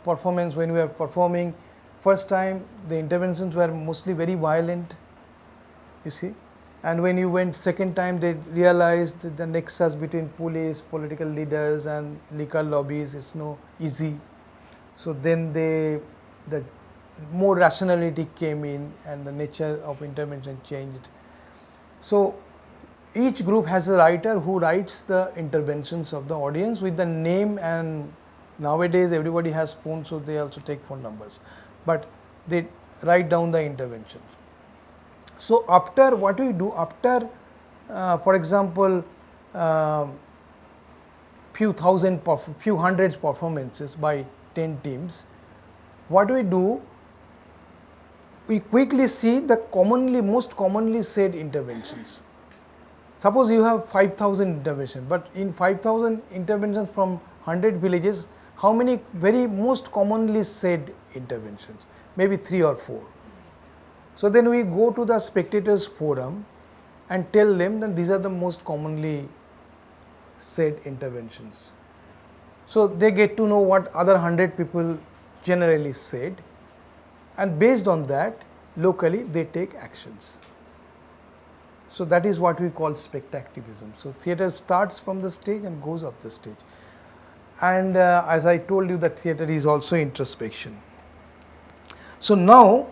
performance when we are performing, first time the interventions were mostly very violent, you see, and when you went second time, they realized that the nexus between police, political leaders and liquor lobbies is no easy. So then the more rationality came in and the nature of intervention changed. So each group has a writer who writes the interventions of the audience with the name, and nowadays everybody has phones, so they also take phone numbers, but they write down the interventions. So after what we do, after for example few hundreds performances by 10 teams, what we do, we quickly see the most commonly said interventions. Suppose you have 5,000 interventions, but in 5,000 interventions from 100 villages, how many very most commonly said interventions? Maybe 3 or 4. So then we go to the spectators forum and tell them that these are the most commonly said interventions. So they get to know what other 100 people generally said, and based on that, locally they take actions. So that is what we call spectactivism. So theatre starts from the stage and goes up the stage. And as I told you, that theatre is also introspection. So now,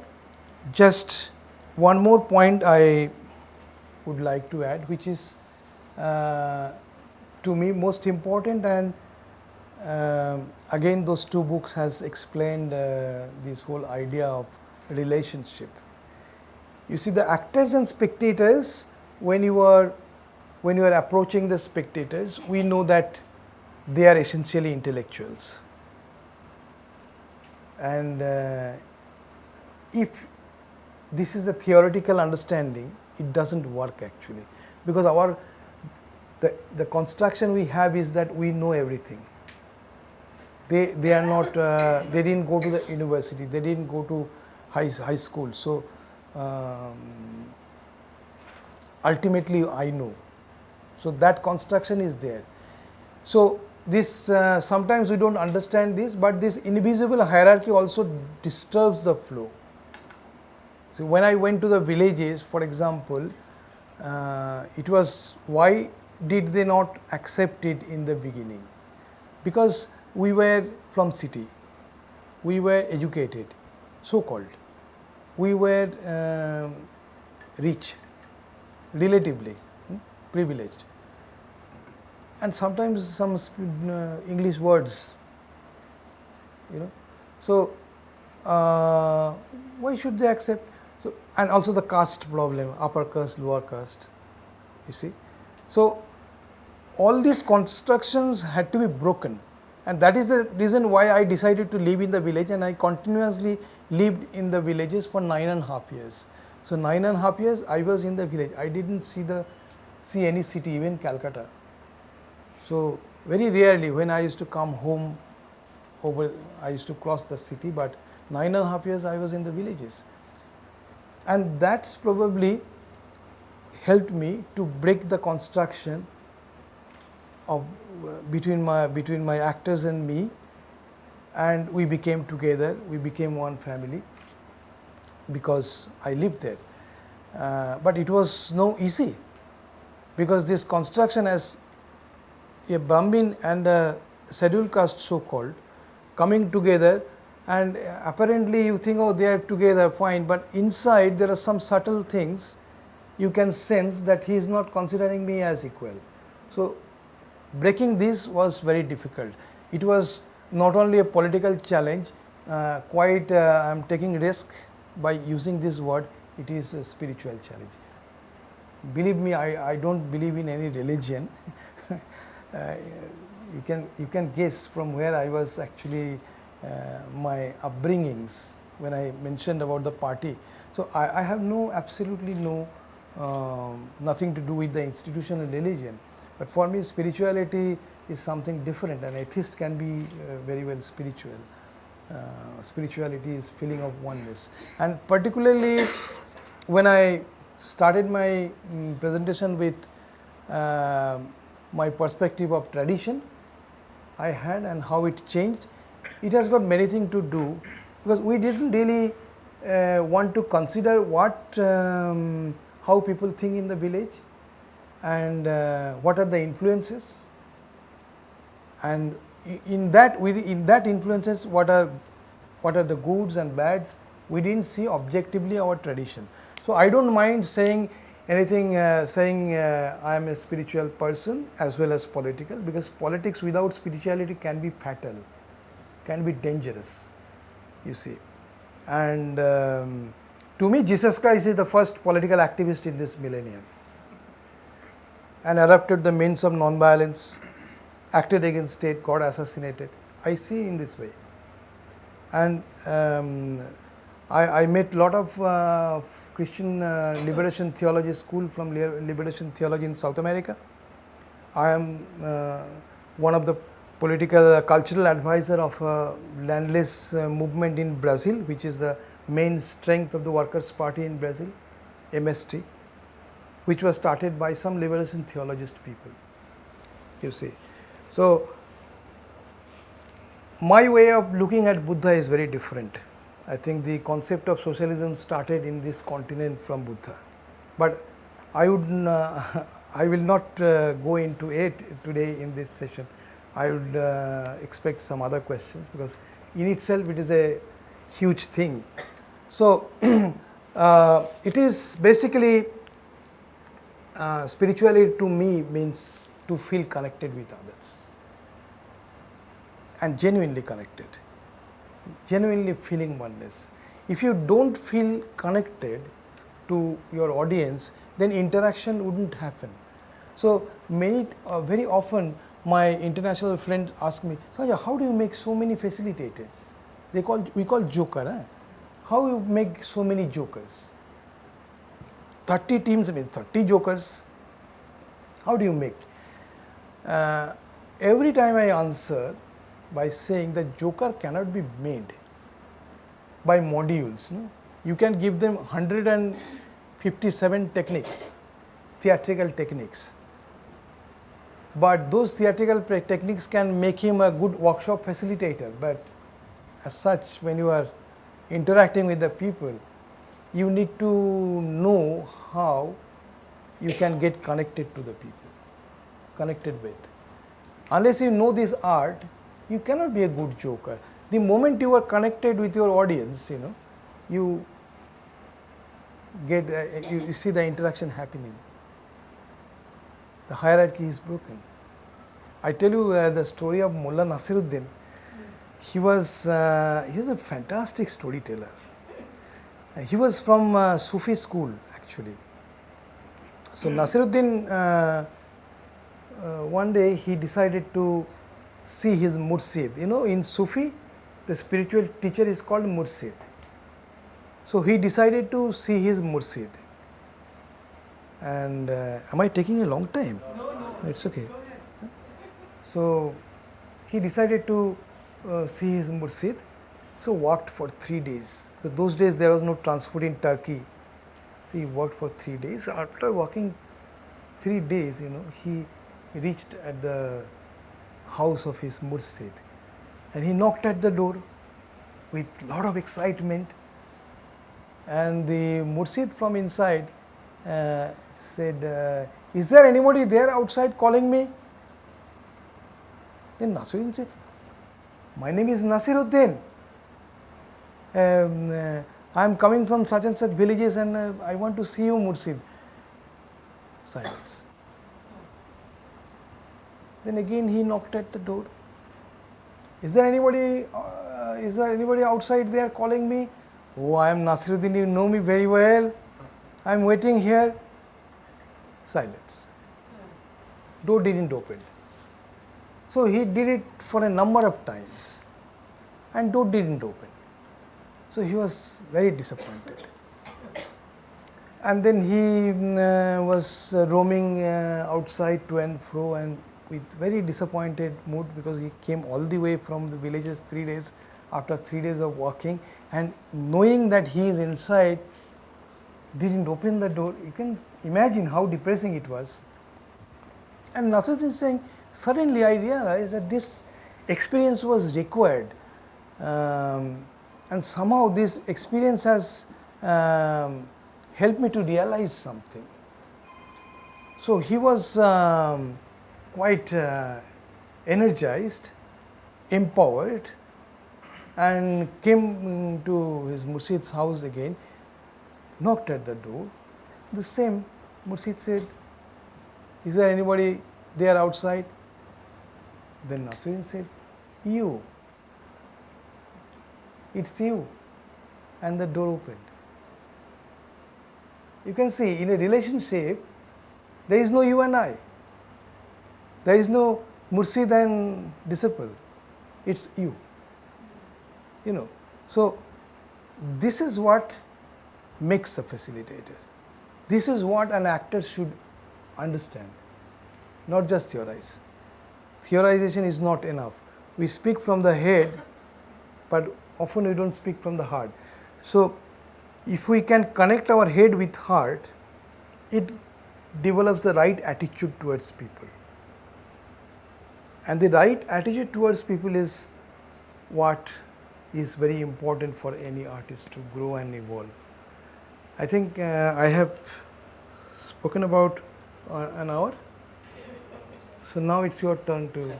just one more point I would like to add, which is to me most important, and again those 2 books has explained this whole idea of relationship. You see, the actors and spectators, when you are approaching the spectators, we know that they are essentially intellectuals, and if this is a theoretical understanding, it doesn't work actually, because the construction we have is that we know everything. They are not, they didn't go to the university, they didn't go to high school. So ultimately I know. So that construction is there. So this sometimes we don't understand this, but this invisible hierarchy also disturbs the flow. So when I went to the villages, for example, it was, why did they not accept it in the beginning? Because we were from city, we were educated, so called, we were rich, relatively privileged, and sometimes some English words, so why should they accept? So, and also the caste problem, upper caste, lower caste, you see. So all these constructions had to be broken, and that is the reason why I decided to live in the village, and I continuously lived in the villages for 9.5 years. So 9.5 years I was in the village. I didn't see any city, even Calcutta. So very rarely when I used to come home I used to cross the city, but 9.5 years I was in the villages. And that's probably helped me to break the construction of between my actors and me, and we became together, we became one family because I lived there. But it was no easy, because this construction as a Brahmin and a scheduled caste, so called, coming together, and apparently you think, oh, they are together, fine, but inside there are some subtle things you can sense that he is not considering me as equal. So breaking this was very difficult. It was not only a political challenge, I am taking risk by using this word, it is a spiritual challenge. Believe me, I don't believe in any religion. You can guess from where I was actually, my upbringings, when I mentioned about the party. So I have absolutely nothing to do with the institutional religion. But for me, spirituality is something different. An atheist can be very well spiritual. Spirituality is feeling of oneness. And particularly when I started my presentation with my perspective of tradition I had and how it changed, it has got many things to do, because we didn't really want to consider how people think in the village, and what are the influences, and in that influences, what are the goods and bads. We didn't see objectively our tradition. So I don't mind saying anything, I am a spiritual person as well as political, because politics without spirituality can be fatal, can be dangerous, you see. And to me, Jesus Christ is the first political activist in this millennium, and adopted the means of non-violence, acted against state, got assassinated. I see in this way. And I met a lot of Christian liberation theology school from liberation theology in South America. I am one of the political cultural advisor of a landless movement in Brazil, which is the main strength of the Workers' Party in Brazil, MST, which was started by some liberation theologist people, you see. So my way of looking at Buddha is very different. I think the concept of socialism started in this continent from Buddha, but I will not go into it today in this session. I would expect some other questions, because in itself it is a huge thing. So it is basically, spirituality to me means to feel connected with others, and genuinely connected, genuinely feeling oneness. If you don't feel connected to your audience, then interaction wouldn't happen. So very often my international friends ask me, Sanjay, how do you make so many facilitators? We call joker. Eh? How you make so many jokers? 30 teams, 30 jokers. How do you make? Every time I answer, by saying that joker cannot be made by modules. No? You can give them 157 techniques, theatrical techniques, but those theatrical techniques can make him a good workshop facilitator. But as such, when you are interacting with the people, you need to know how you can get connected to the people, connected with. Unless you know this art, you cannot be a good joker. The moment you are connected with your audience, you get you see the interaction happening. The hierarchy is broken. I tell you the story of Mullah Nasiruddin. He was a fantastic storyteller. He was from Sufi school actually. So Nasiruddin, one day he decided to see his Mursid. In Sufi, the spiritual teacher is called Mursid. So he decided to see his Mursid. And am I taking a long time? No. It's okay. So he decided to see his Mursid. So walked for 3 days. Because those days there was no transport in Turkey. So he walked for 3 days. After walking 3 days, he reached at the house of his Mursid. And he knocked at the door with a lot of excitement. And the Mursid from inside said, is there anybody there outside calling me? Then Nasiruddin said, my name is Nasiruddin. I am coming from such and such villages and I want to see you, Mursid. Silence. Then again he knocked at the door. Is there anybody outside there calling me? Oh, I am Nasiruddin, you know me very well. I am waiting here. Silence. Door didn't open. So he did it for a number of times and door didn't open. So he was very disappointed. And then he was roaming outside to and fro and with very disappointed mood because he came all the way from the villages 3 days after 3 days of walking, and knowing that he is inside, didn't open the door. You can imagine how depressing it was. And Nasiruddin is saying, suddenly I realized that this experience was required, and somehow this experience has helped me to realize something. So he was quite energized, empowered, and came to his Mursid's house again, knocked at the door. The same Mursid said, is there anybody there outside? Then Nasiruddin said, you. It's you. And the door opened. You can see in a relationship, there is no you and I. There is no Mursid and disciple. It's you. So this is what makes a facilitator. This is what an actor should understand, not just theorize. Theorization is not enough. We speak from the head, but often we don't speak from the heart. So if we can connect our head with heart, it develops the right attitude towards people. And the right attitude towards people is what is very important for any artist to grow and evolve. I think I have spoken about an hour. So now it's your turn to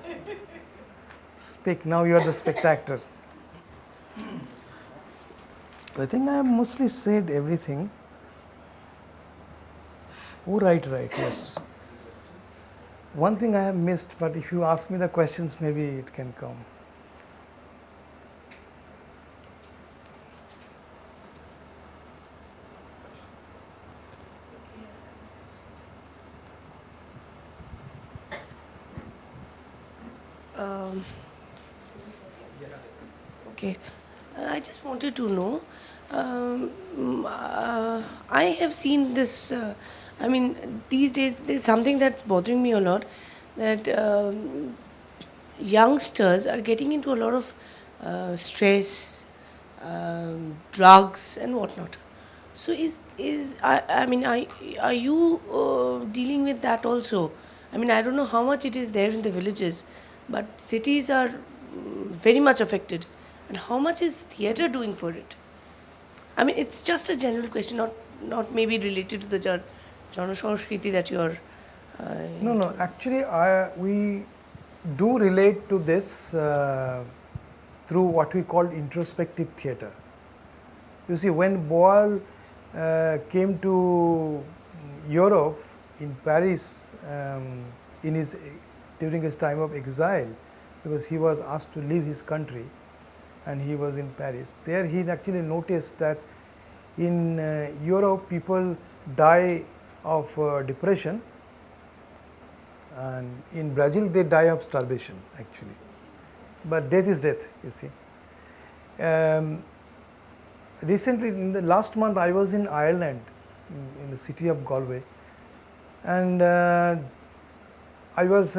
speak. Now you are the spectator. I think I have mostly said everything. Oh, right, yes. One thing I have missed, but if you ask me the questions, maybe it can come. Okay, I just wanted to know, I have seen this, these days there's something that's bothering me a lot, that youngsters are getting into a lot of stress, drugs, and whatnot. So I mean, are you dealing with that also? I mean, I don't know how much it is there in the villages, but cities are very much affected. And how much is theatre doing for it? I mean, it's just a general question, not maybe related to the Janasanskriti that you are No, no, into. actually, we do relate to this through what we call introspective theatre. You see, when Boal came to Europe in Paris in his during his time of exile, because he was asked to leave his country, and he was in Paris. There, he actually noticed that in Europe, people die of depression, and in Brazil, they die of starvation actually. But death is death, you see. Um, Recently, in the last month, I was in Ireland, in the city of Galway, and I was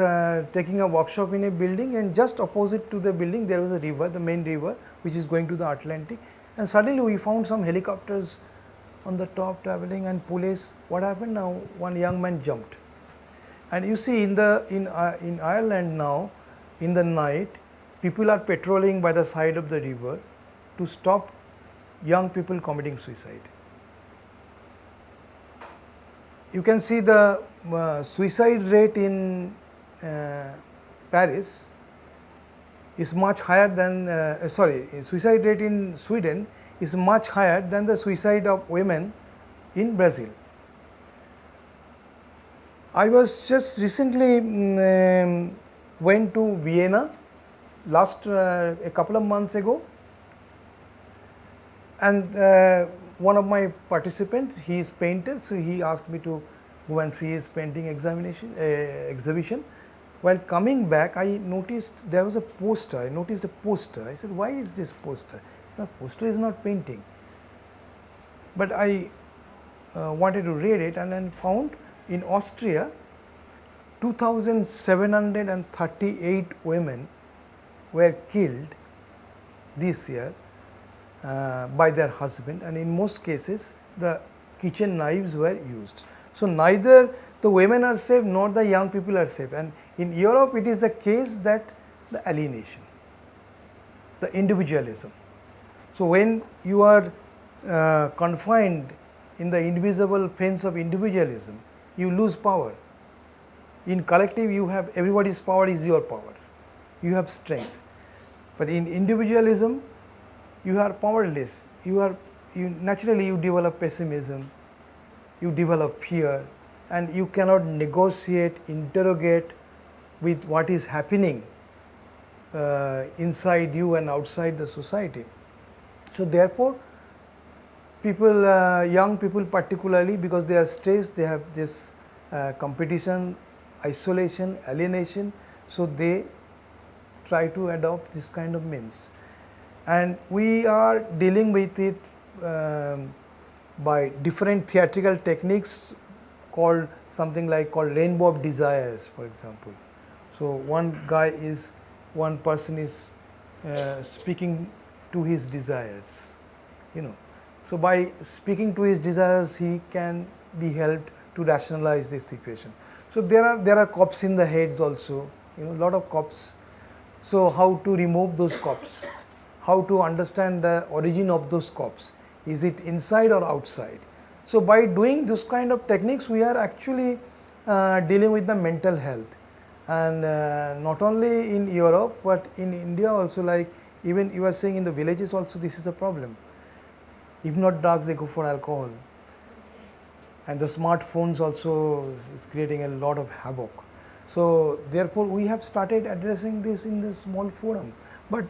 taking a workshop in a building, and just opposite to the building there was a river, the main river, which is going to the Atlantic, and suddenly we found some helicopters on the top traveling, and police. What happened now? One young man jumped, and you see in Ireland now, in the night, people are patrolling by the side of the river to stop young people committing suicide. You can see the suicide rate in Paris is much higher than, suicide rate in Sweden is much higher than the suicide of women in Brazil. I was just recently went to Vienna last a couple of months ago, and one of my participants, he is painter, so he asked me to go and see his painting exhibition. While coming back, I noticed there was a poster. I noticed a poster. I said, "Why is this poster?" It's not poster is not painting. But I wanted to read it, and then found in Austria, 2,738 women were killed this year by their husband, and in most cases the kitchen knives were used. So neither the women are safe nor the young people are safe, and in Europe it is the case that the alienation, the individualism. So when you are confined in the invisible fence of individualism, you lose power. In collective, you have everybody's power is your power, you have strength, but in individualism you are powerless. You naturally you develop pessimism, you develop fear, and you cannot negotiate, interrogate with what is happening inside you and outside the society. So therefore, people, young people particularly, because they are stressed, they have this competition, isolation, alienation, so they try to adopt this kind of means. And we are dealing with it by different theatrical techniques called something like called rainbow of desires, for example. So one person is speaking to his desires, you know. So by speaking to his desires, he can be helped to rationalize this situation. So there are cops in the heads also, you know, a lot of cops. So how to remove those cops? How to understand the origin of those cops? Is it inside or outside? So by doing this kind of techniques, we are actually dealing with the mental health, and not only in Europe but in India also. Like even you are saying in the villages also, this is a problem. If not drugs, they go for alcohol, and the smartphones also is creating a lot of havoc. So therefore, we have started addressing this in this small forum. But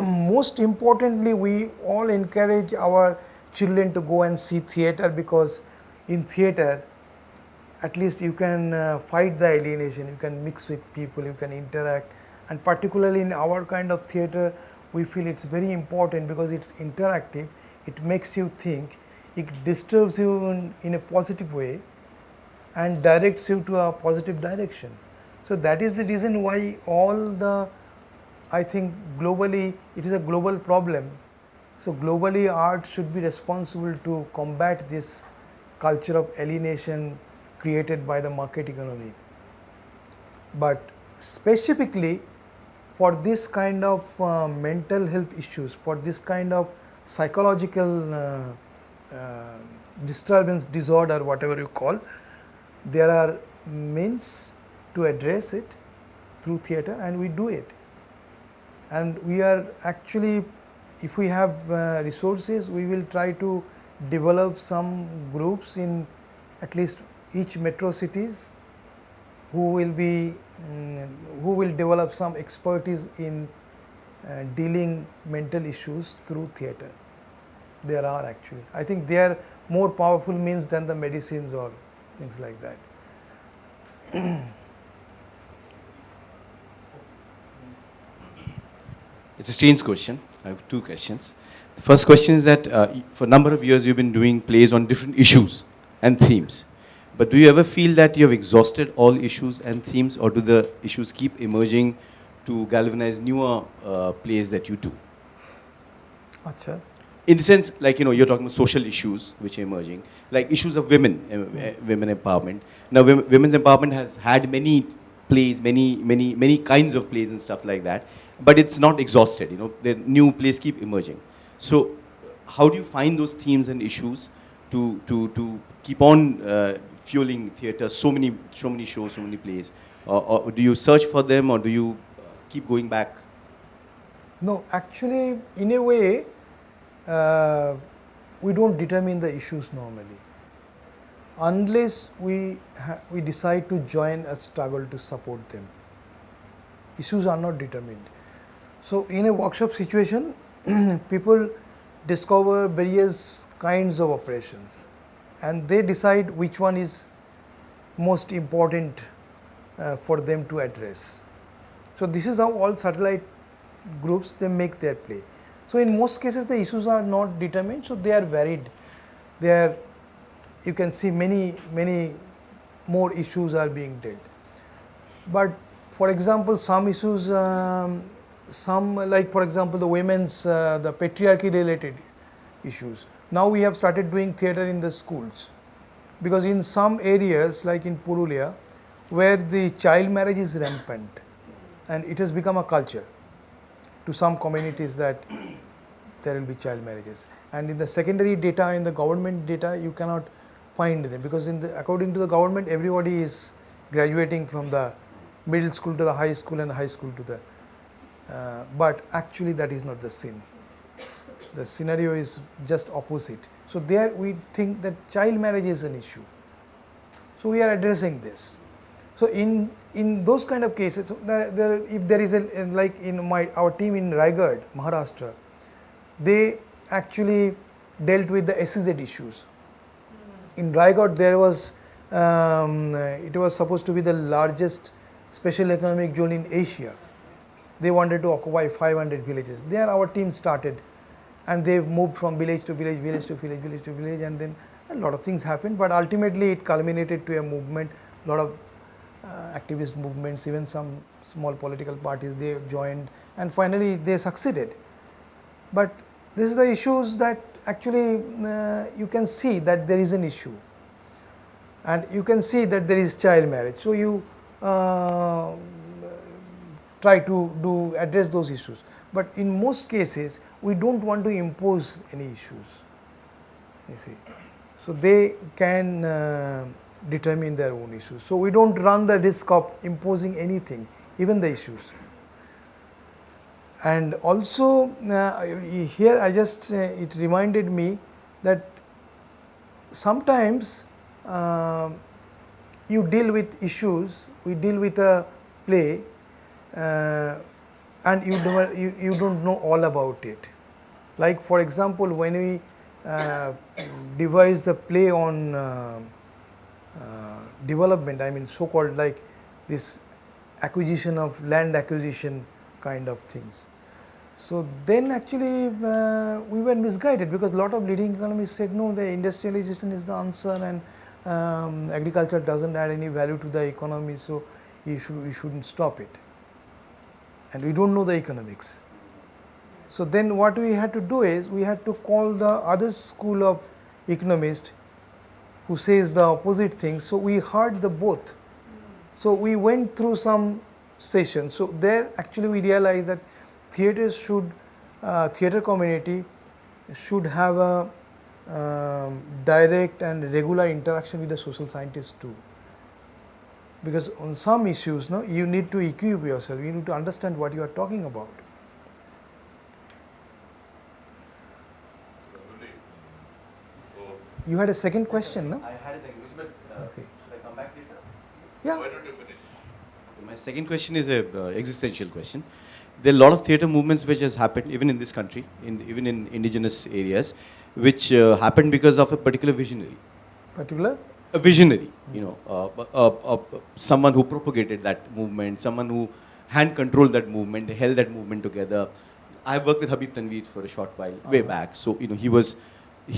most importantly, we all encourage our children to go and see theatre, because in theatre at least you can fight the alienation, you can mix with people, you can interact, and particularly in our kind of theatre, we feel it's very important because it's interactive, it makes you think, it disturbs you in a positive way and directs you to a positive direction. So that is the reason why all the I think globally it is a global problem. So globally art should be responsible to combat this culture of alienation created by the market economy. But specifically for this kind of mental health issues, for this kind of psychological disturbance disorder, whatever you call, there are means to address it through theatre, and we do it. And we are actually, if we have resources, we will try to develop some groups in at least each metro cities who will be who will develop some expertise in dealing mental issues through theatre. There are actually, I think they are more powerful means than the medicines or things like that. It's a strange question. I have two questions. The first question is that for a number of years you've been doing plays on different issues and themes. But do you ever feel that you have exhausted all issues and themes, or do the issues keep emerging to galvanize newer plays that you do? Acha. In the sense, like, you're talking about social issues which are emerging, like issues of women, women empowerment. Now, women's empowerment has had many plays, many kinds of plays and stuff like that, but it's not exhausted. The new plays keep emerging. So, how do you find those themes and issues to keep on fueling theatre? So many shows, so many plays. Or do you search for them, or do you keep going back? No, actually, in a way, we don't determine the issues normally, unless we decide to join a struggle to support them. Issues are not determined. So, in a workshop situation, people discover various kinds of operations, and they decide which one is most important for them to address. So, this is how all satellite groups, they make their play. So, in most cases the issues are not determined, so they are varied. You can see many more issues are being dealt. But for example, some issues, some, like for example the women's, the patriarchy related issues. Now we have started doing theatre in the schools, because in some areas like in Purulia, where the child marriage is rampant and it has become a culture to some communities that there will be child marriages, and in the secondary data, in the government data, you cannot find them, because according to the government, everybody is graduating from the middle school to the high school and high school to the but actually that is not the scene. The scenario is just opposite. So there we think that child marriage is an issue, so we are addressing this. So in those kind of cases, if there is like in our team in Raigad, Maharashtra, they actually dealt with the SEZ issues. In Raigad, there was it was supposed to be the largest special economic zone in Asia. They wanted to occupy 500 villages. There our team started, and they moved from village to village, village to village, village to village, and then a lot of things happened, but ultimately it culminated to a movement. A lot of activist movements, even some small political parties, they joined, and finally they succeeded. But this is the issues that actually you can see that there is an issue, and you can see that there is child marriage. So you try to address those issues. But in most cases, we don't want to impose any issues, you see. So they can determine their own issues. So we don't run the risk of imposing anything, even the issues. And also here I just, it reminded me that sometimes you deal with issues, we deal with a play and you don't know all about it. Like for example, when we devised the play on development, I mean so-called like this acquisition of land acquisition kind of things. So then actually we were misguided, because a lot of leading economists said no, the industrialization is the answer, and agriculture doesn't add any value to the economy, so we shouldn't stop it. and we don't know the economics. So then what we had to do is we had to call the other school of economists who says the opposite thing. So we heard the both. So we went through some sessions. So there actually we realized that theater community should have a direct and regular interaction with the social scientists too. Because on some issues, no, you need to equip yourself, you need to understand what you are talking about. You had a second question, no? I had a second question, but Okay. should I come back later? Yeah. Why don't you finish? My second question is a existential question. There are a lot of theatre movements which has happened even in this country, even in indigenous areas, which happened because of a particular visionary. Particular? A visionary, you know, someone who propagated that movement, someone who hand controlled that movement, held that movement together. I worked with Habib Tanveer for a short while, way back. So you know, he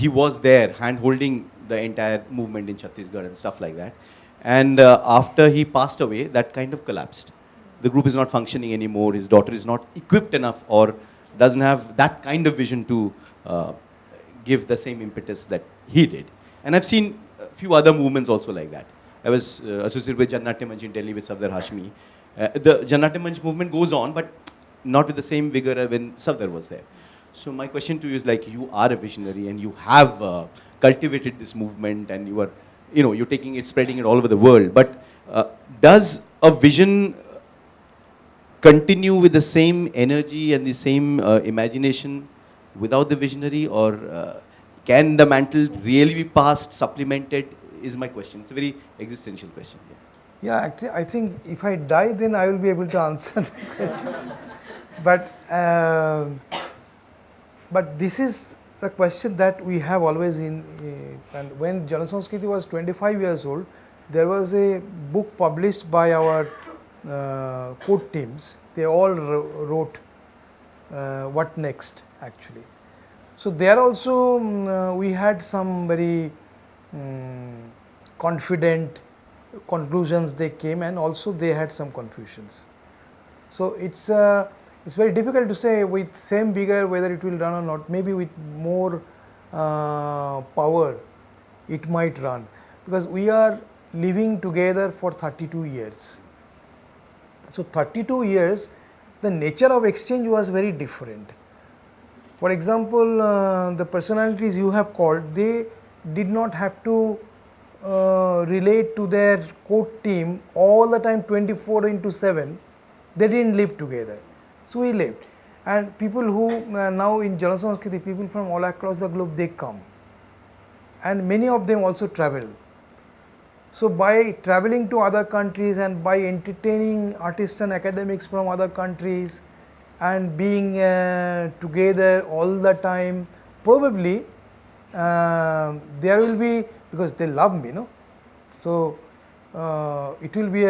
was there, hand holding the entire movement in Chhattisgarh and stuff like that. And after he passed away, that kind of collapsed. The group is not functioning anymore. His daughter is not equipped enough, or doesn't have that kind of vision to give the same impetus that he did. And I've seen a few other movements also like that. I was associated with Jannat Manch in Delhi with Safdar Hashmi. The Jannat Manch movement goes on, but not with the same vigor when Safdar was there. So my question to you is, like, you are a visionary and you have cultivated this movement, and you are, you know, you're taking it, spreading it all over the world. But does a vision continue with the same energy and the same imagination without the visionary, or can the mantle really be passed, supplemented, is my question. It's a very existential question. Yeah, actually, I think if I die, then I will be able to answer the question. But this is the question that we have always in. And when Janasanskriti was 25 years old, there was a book published by our code teams. They all wrote what next, actually. So there also we had some very confident conclusions they came, and also they had some confusions. So it's very difficult to say with same vigor whether it will run or not. Maybe with more power it might run, because we are living together for 32 years. So 32 years, the nature of exchange was very different. For example, the personalities you have called, they did not have to relate to their court team all the time 24/7. They didn't live together. So we lived. And people who now in Janasanskriti, people from all across the globe, they come. And many of them also travel. So by traveling to other countries and by entertaining artists and academics from other countries and being together all the time, probably there will be, because they love me, no? So it will be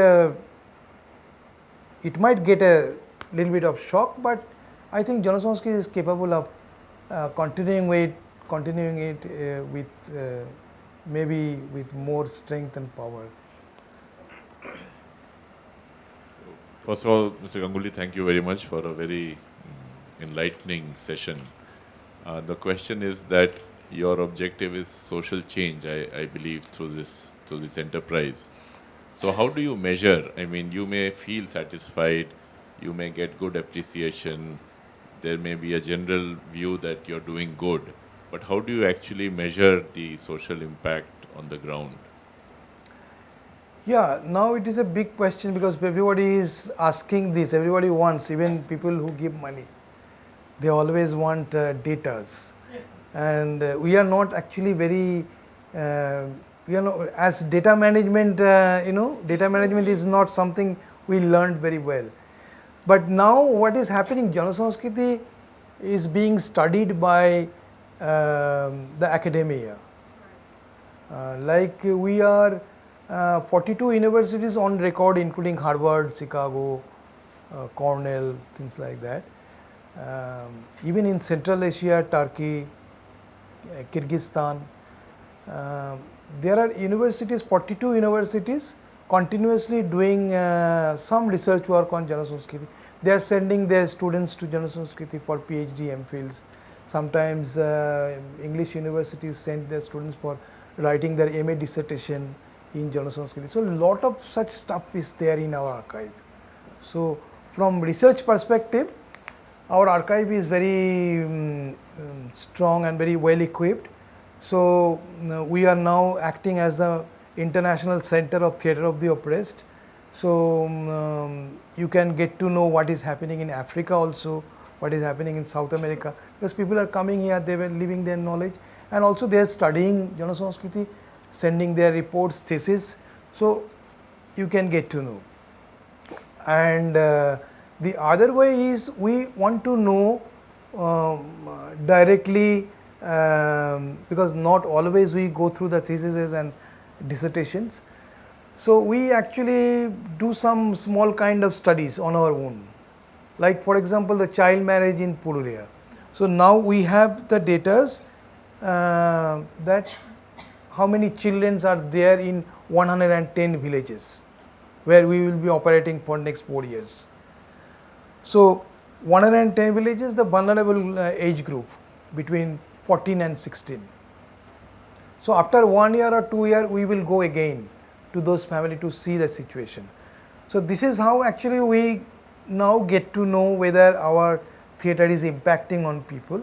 it might get a little bit of shock, but I think Janasanskriti is capable of continuing it with maybe with more strength and power. First of all, Mr. Ganguly, thank you very much for a very enlightening session. The question is that your objective is social change, I believe, through this enterprise. So how do you measure? I mean, you may feel satisfied, you may get good appreciation, there may be a general view that you're doing good, but how do you actually measure the social impact on the ground? Yeah, now it is a big question, because everybody is asking this, everybody wants, even people who give money, they always want datas. And we are not actually very, as data management, data management is not something we learned very well. But now what is happening, Janasanskriti is being studied by the academia. Like we are 42 universities on record, including Harvard, Chicago, Cornell, things like that. Even in Central Asia, Turkey, Kyrgyzstan, there are universities, 42 universities continuously doing some research work on Janasanskriti. they are sending their students to Jana Sanskriti for PhD, MPhils. Sometimes English universities send their students for writing their MA dissertation in Jana Sanskriti. So a lot of such stuff is there in our archive. So from research perspective, our archive is very strong and very well equipped. So we are now acting as the international center of theatre of the oppressed. So you can get to know what is happening in Africa also, what is happening in South America, because people are coming here, they were living their knowledge, and also they are studying Jana Sanskriti, sending their reports, thesis. So you can get to know. And the other way is we want to know directly, because not always we go through the theses and dissertations. So we actually do some small kind of studies on our own. Like for example, the child marriage in Purulia. So now we have the data that how many children are there in 110 villages where we will be operating for next 4 years. So 110 villages, the vulnerable age group between 14 and 16. So after 1 year or 2 years, we will go again to those families to see the situation. So this is how actually we now get to know whether our theatre is impacting on people.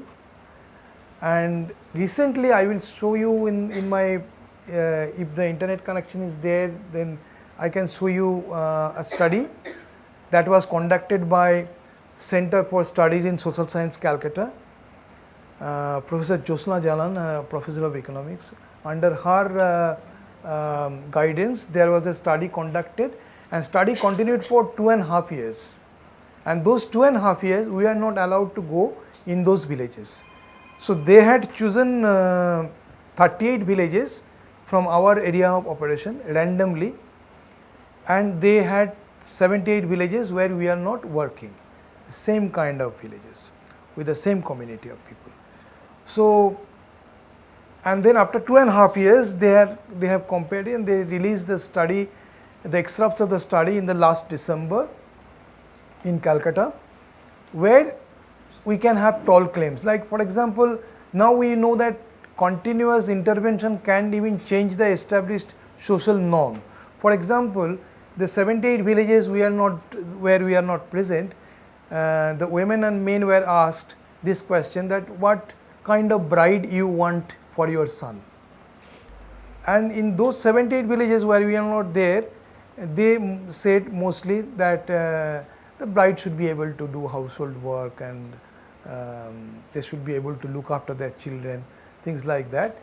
And recently I will show you in my, if the internet connection is there, then I can show you a study that was conducted by Center for Studies in Social Science, Calcutta. Professor Josna Jalan, Professor of Economics. Under her guidance, there was a study conducted, and study continued for 2.5 years. And those 2.5 years, we are not allowed to go in those villages. So they had chosen 38 villages from our area of operation randomly, and they had 78 villages where we are not working, same kind of villages with the same community of people. So, and then after 2.5 years, they have compared and they released the study, the extracts of the study in the last December in Calcutta, where we can have tall claims. Like for example, now we know that continuous intervention can even change the established social norm. For example, the 78 villages we are not, where we are not present, the women and men were asked this question, that what kind of bride you want for your son. And in those 78 villages where we are not there, they said mostly that the bride should be able to do household work, and they should be able to look after their children, things like that.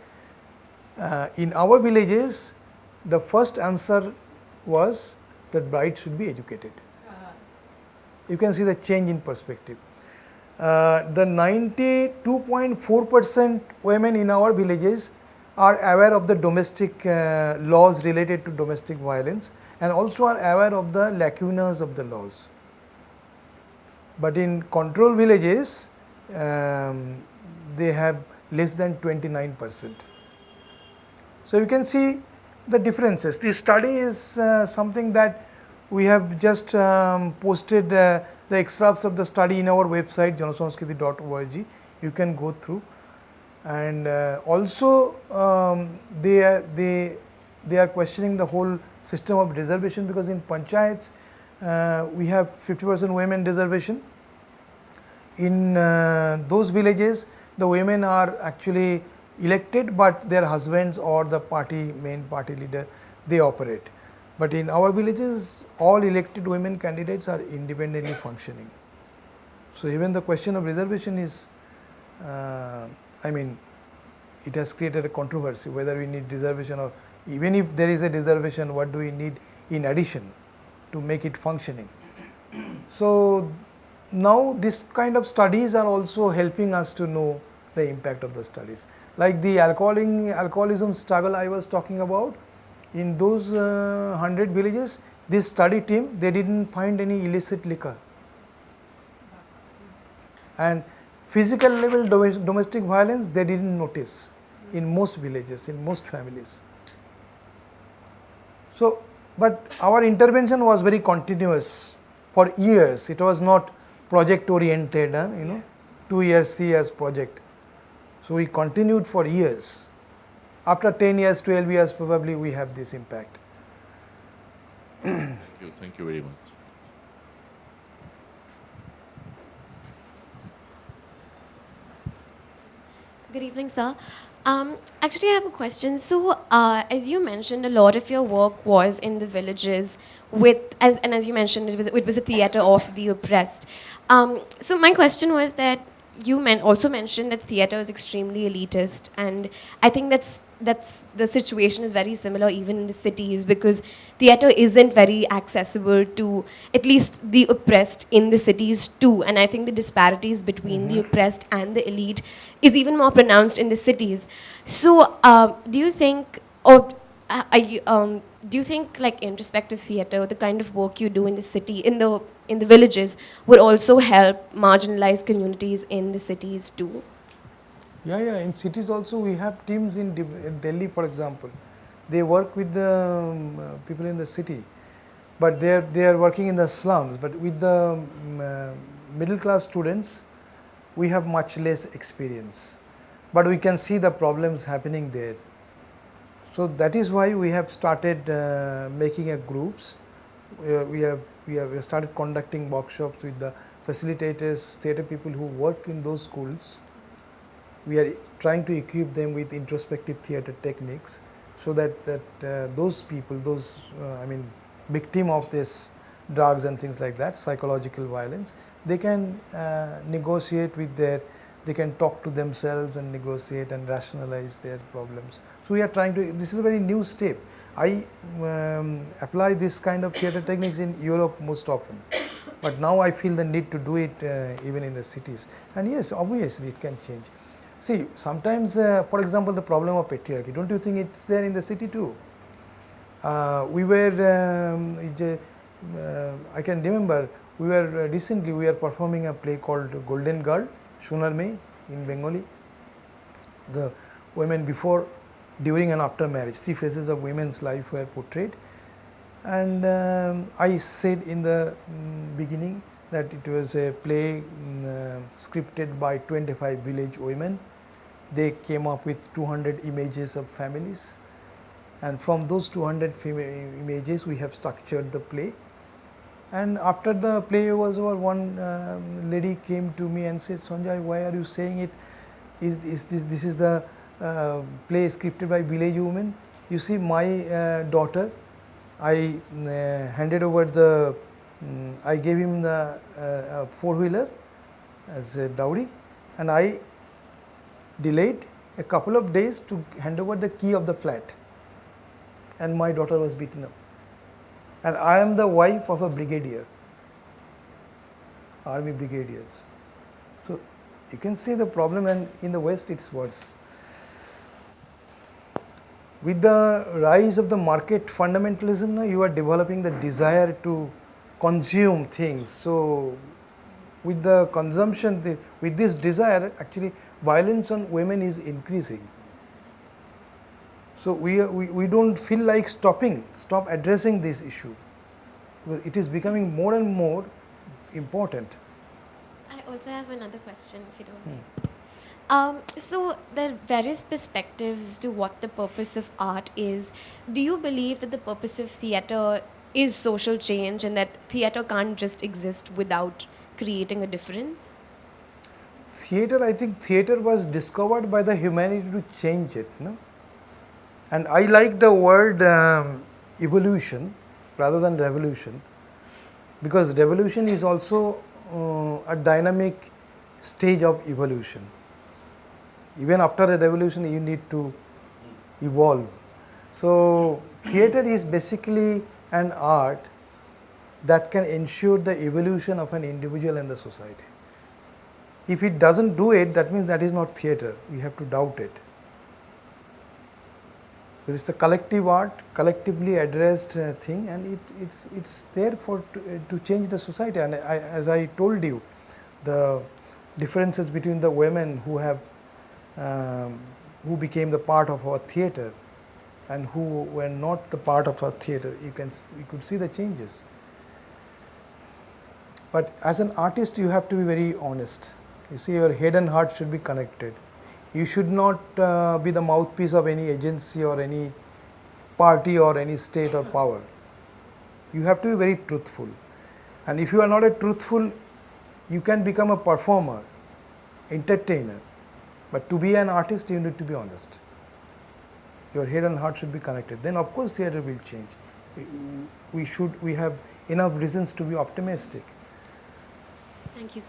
In our villages, the first answer was that bride should be educated. You can see the change in perspective. The 92.4% women in our villages are aware of the domestic laws related to domestic violence, and also are aware of the lacunas of the laws. But in control villages, they have less than 29%. So you can see the differences. This study is something that we have just posted the extracts of the study in our website janasanskriti.org. You can go through, and also they are questioning the whole system of reservation, because in panchayats we have 50% women reservation. In those villages, the women are actually elected, but their husbands or the main party leader, they operate. But in our villages, all elected women candidates are independently functioning. So even the question of reservation is, it has created a controversy whether we need reservation, or even if there is a reservation, what do we need in addition to make it functioning. So now this kind of studies are also helping us to know the impact of the studies. Like the alcoholism struggle I was talking about, in those 100 villages, this study team, they didn't find any illicit liquor. And physical level domestic violence, they didn't notice in most villages, in most families. So, but our intervention was very continuous. for years. It was not project oriented, you know, 2 years, 3 years project. So we continued for years. After 10 years, 12 years, probably we have this impact. Thank you very much. Good evening, sir. Actually, I have a question. So, as you mentioned, a lot of your work was in the villages as you mentioned, it was a theater of the oppressed. So my question was that you also mentioned that theater is extremely elitist, and I think that's the situation is very similar even in the cities, because theater isn't very accessible to at least the oppressed in the cities too, and I think the disparities between the oppressed and the elite is even more pronounced in the cities. So do you think, or do you think like introspective theater, the kind of work you do in the city, in the villages, would also help marginalized communities in the cities too? Yeah, yeah. In cities also we have teams in Delhi, for example. They work with the people in the city, but they are working in the slums. But with the middle class students, we have much less experience. But we can see the problems happening there. So that is why we have started making a groups. We have started conducting workshops with the facilitators, theatre people who work in those schools. We are trying to equip them with introspective theatre techniques, so that those people, victim of this drugs and things like that, psychological violence, they can negotiate with they can talk to themselves and negotiate and rationalize their problems. So we are trying to, this is a very new step. I apply this kind of theatre techniques in Europe most often, but now I feel the need to do it even in the cities. And yes, obviously it can change. See, sometimes, for example, the problem of patriarchy, don't you think it's there in the city too? We were, I can remember, we were recently, we were performing a play called Golden Girl, Shunar Mein in Bengali. The women before, during and after marriage, 3 phases of women's life were portrayed. And I said in the beginning that it was a play scripted by 25 village women. They came up with 200 images of families, and from those 200 images we have structured the play. And after the play was over, one lady came to me and said, "Sanjay, why are you saying it? This is the play scripted by village women? You see, my daughter, I handed over the, I gave him the 4-wheeler as a dowry, and I delayed a couple of days to hand over the key of the flat, and my daughter was beaten up. And I am the wife of a brigadier, army brigadiers. So you can see the problem, and in the West it's worse. With the rise of the market fundamentalism, now you are developing the desire to consume things. So with the consumption, with this desire, actually violence on women is increasing. So we don't feel like stop addressing this issue. It is becoming more and more important. I also have another question, if you don't mind. So there are various perspectives to what the purpose of art is. Do you believe that the purpose of theatre is social change, and that theatre can't just exist without creating a difference? Theatre, I think theatre was discovered by the humanity to change it, no? And I like the word evolution rather than revolution, because revolution is also a dynamic stage of evolution. Even after a revolution, you need to evolve. So theatre is basically an art that can ensure the evolution of an individual and the society. If it doesn't do it, that means that is not theatre. We have to doubt it. Because it's a collective art, collectively addressed thing, and it's there to change the society. And as I told you, the differences between the women who have who became the part of our theatre and who were not the part of our theatre, you could see the changes. But as an artist, you have to be very honest. You see, your head and heart should be connected. You should not be the mouthpiece of any agency or any party or any state or power. You have to be very truthful. And if you are not a truthful, you can become a performer, entertainer. But to be an artist, you need to be honest. Your head and heart should be connected. Then of course theatre will change. We have enough reasons to be optimistic. Thank you, sir.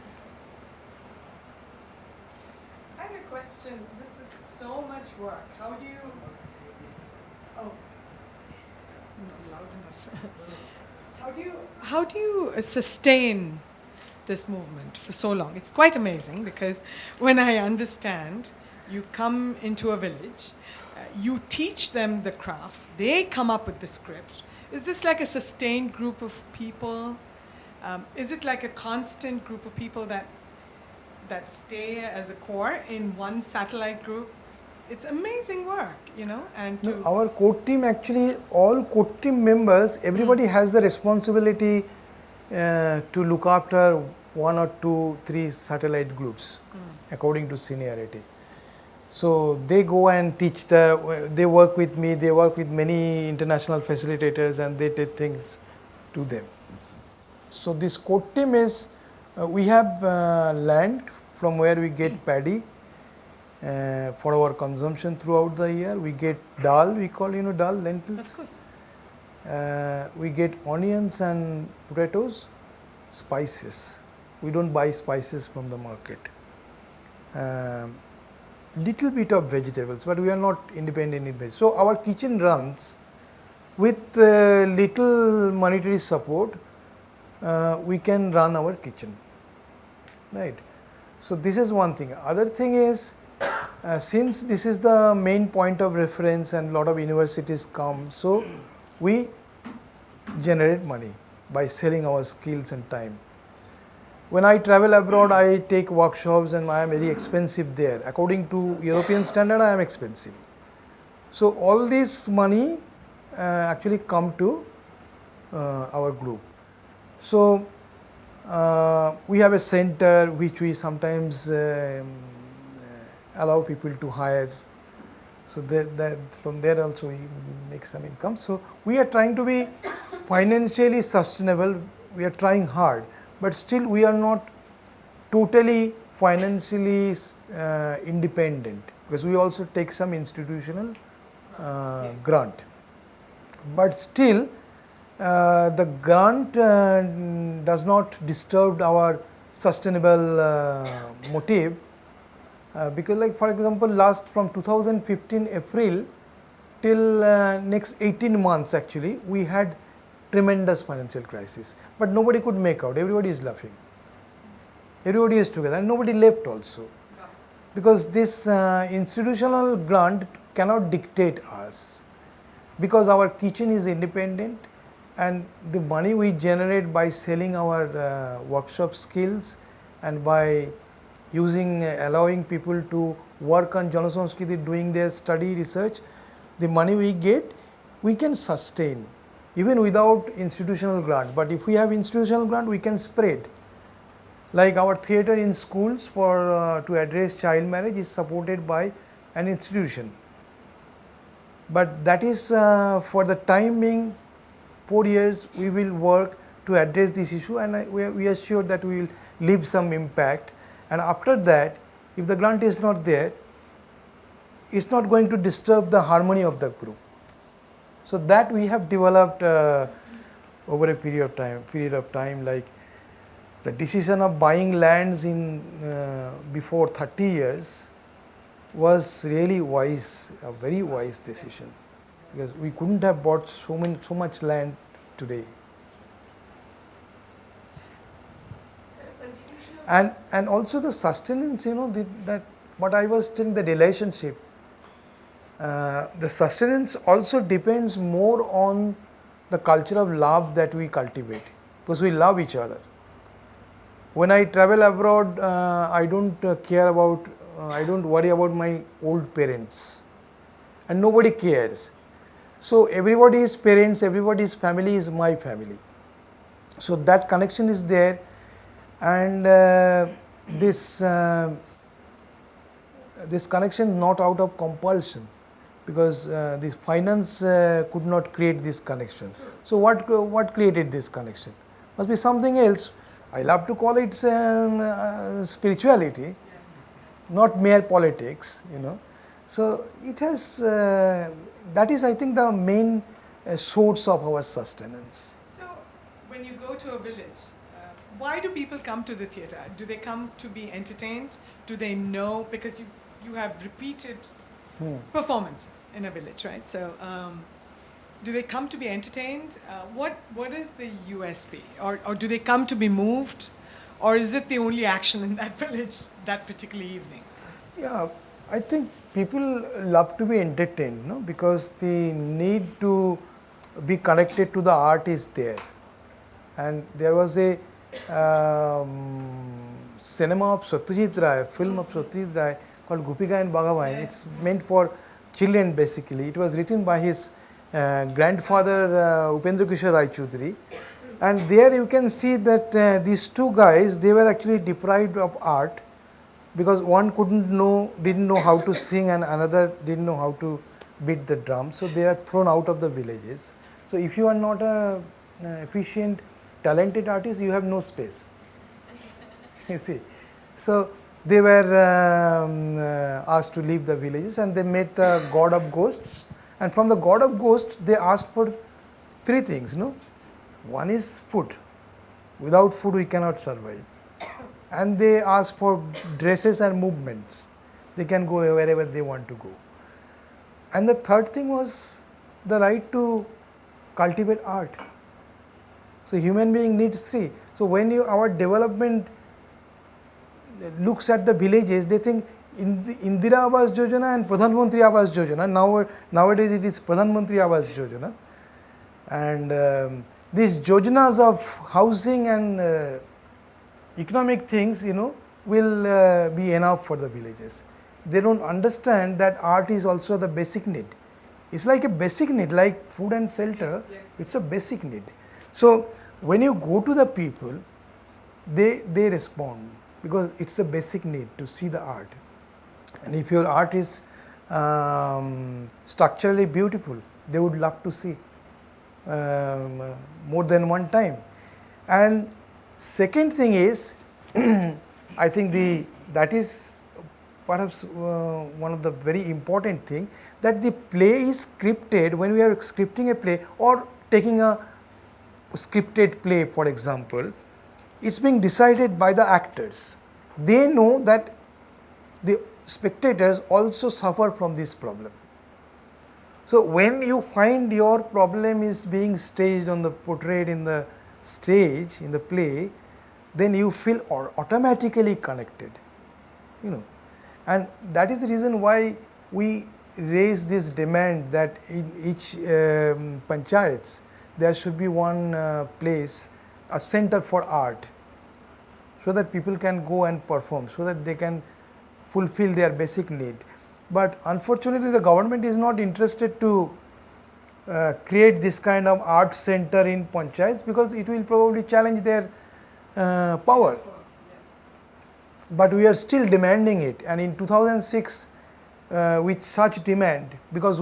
I have a question. This is so much work. How do you? Oh, not loud enough. How do you sustain this movement for so long? It's quite amazing because when I understand, you come into a village, you teach them the craft, they come up with the script. Is this like a sustained group of people? Is it like a constant group of people that stay as a core in one satellite group? It's amazing work, you know. And no, our core team actually, all core team members, everybody has the responsibility to look after 1 or 2, 3 satellite groups according to seniority. So they go and teach they work with me, they work with many international facilitators and they take things to them. So this core team is, we have land from where we get paddy for our consumption throughout the year. We get dal, we call, you know, dal, lentils. of course. We get onions and potatoes, spices. We don't buy spices from the market. Little bit of vegetables, but we are not independent in veg. So our kitchen runs with little monetary support. We can run our kitchen, right? So this is one thing. Other thing is, since this is the main point of reference and lot of universities come, so we generate money by selling our skills and time. When I travel abroad, I take workshops and I am very expensive there. According to European standard, I am expensive. So all this money actually come to our group. So we have a center which we sometimes allow people to hire. So that from there also we make some income. So we are trying to be financially sustainable. We are trying hard, but still we are not totally financially independent, because we also take some institutional grant. But still the grant does not disturb our sustainable motive, because, like for example, last from 2015 April till next 18 months actually we had tremendous financial crisis, but nobody could make out. Everybody is laughing, everybody is together, and nobody left also, because this institutional grant cannot dictate us, because our kitchen is independent and the money we generate by selling our workshop skills and by allowing people to work on Janasanskriti, doing their study research, the money we get, we can sustain even without institutional grant. But if we have institutional grant, we can spread. Like our theatre in schools for to address child marriage is supported by an institution. But that is for the time being, 4 years we will work to address this issue, and we are sure that we will leave some impact. And after that, if the grant is not there, it's not going to disturb the harmony of the group. So that we have developed over a period of time, like the decision of buying lands in before 30 years was really wise, a very wise decision, because we couldn't have bought so much land today. And also the sustenance, you know, that what I was telling, the relationship, the sustenance also depends more on the culture of love that we cultivate, because we love each other. When I travel abroad, I don't I don't worry about my old parents, and nobody cares. So everybody's parents, everybody's family is my family. So that connection is there. and this this connection not out of compulsion, because this finance could not create this connection. So what created this connection? Must be something else. I love to call it spirituality, not mere politics, you know. So it has, that is, I think, the main source of our sustenance. So, when you go to a village, why do people come to the theatre? Do they come to be entertained? Do they know? Because you have repeated performances in a village, right? So, do they come to be entertained? What is the USP? Or do they come to be moved? Or is it the only action in that village that particular evening? Yeah, I think people love to be entertained, no? Because the need to be connected to the art is there. And there was a cinema of Satyajit Ray, film of Satyajit Ray called Gopika and Bhagavan. Yes. It's meant for children basically. It was written by his grandfather Upendra Kishore Rai Chaudhary. And there you can see that these two guys, they were actually deprived of art, because one didn't know how to sing, and another didn't know how to beat the drum. So they are thrown out of the villages. So if you are not a efficient, talented artist, you have no space. You see. So they were asked to leave the villages, and they met the god of ghosts. And from the god of ghosts, they asked for three things, no? One is food. Without food, we cannot survive. And they ask for dresses and movements. They can go wherever they want to go. And the third thing was the right to cultivate art. So human being needs three. So when our development looks at the villages, they think Indira Awas Yojana and Pradhan Mantri Awas Yojana. Nowadays it is Pradhan Mantri Awas Yojana. And these yojanas of housing and economic things, you know, will be enough for the villages. They don't understand that art is also the basic need. It's like a basic need, like food and shelter. Yes. It's a basic need. So when you go to the people, they respond, because it's a basic need to see the art. And if your art is structurally beautiful, they would love to see more than one time. And second thing is, I think that is perhaps one of the very important thing, that the play is scripted. When we are scripting a play or taking a scripted play, for example, it's being decided by the actors. They know that the spectators also suffer from this problem. So when you find your problem is being staged portrayed in the stage, in the play, then you feel automatically connected, you know. And that is the reason why we raise this demand that in each panchayats there should be one place, a center for art, so that people can go and perform, so that they can fulfill their basic need. But unfortunately, the government is not interested to create this kind of art center in panchayats, because it will probably challenge their power. But we are still demanding it, and in 2006, with such demand, because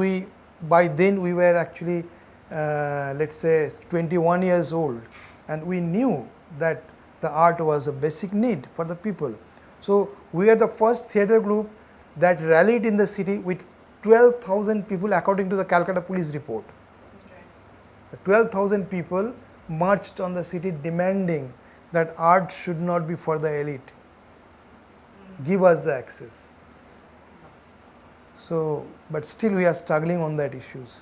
by then we were actually let's say 21 years old, and we knew that the art was a basic need for the people. So we are the first theatre group that rallied in the city with 12,000 people, according to the Calcutta police report. 12,000 people marched on the city demanding that art should not be for the elite. Give us the access. So, but still we are struggling on that issues.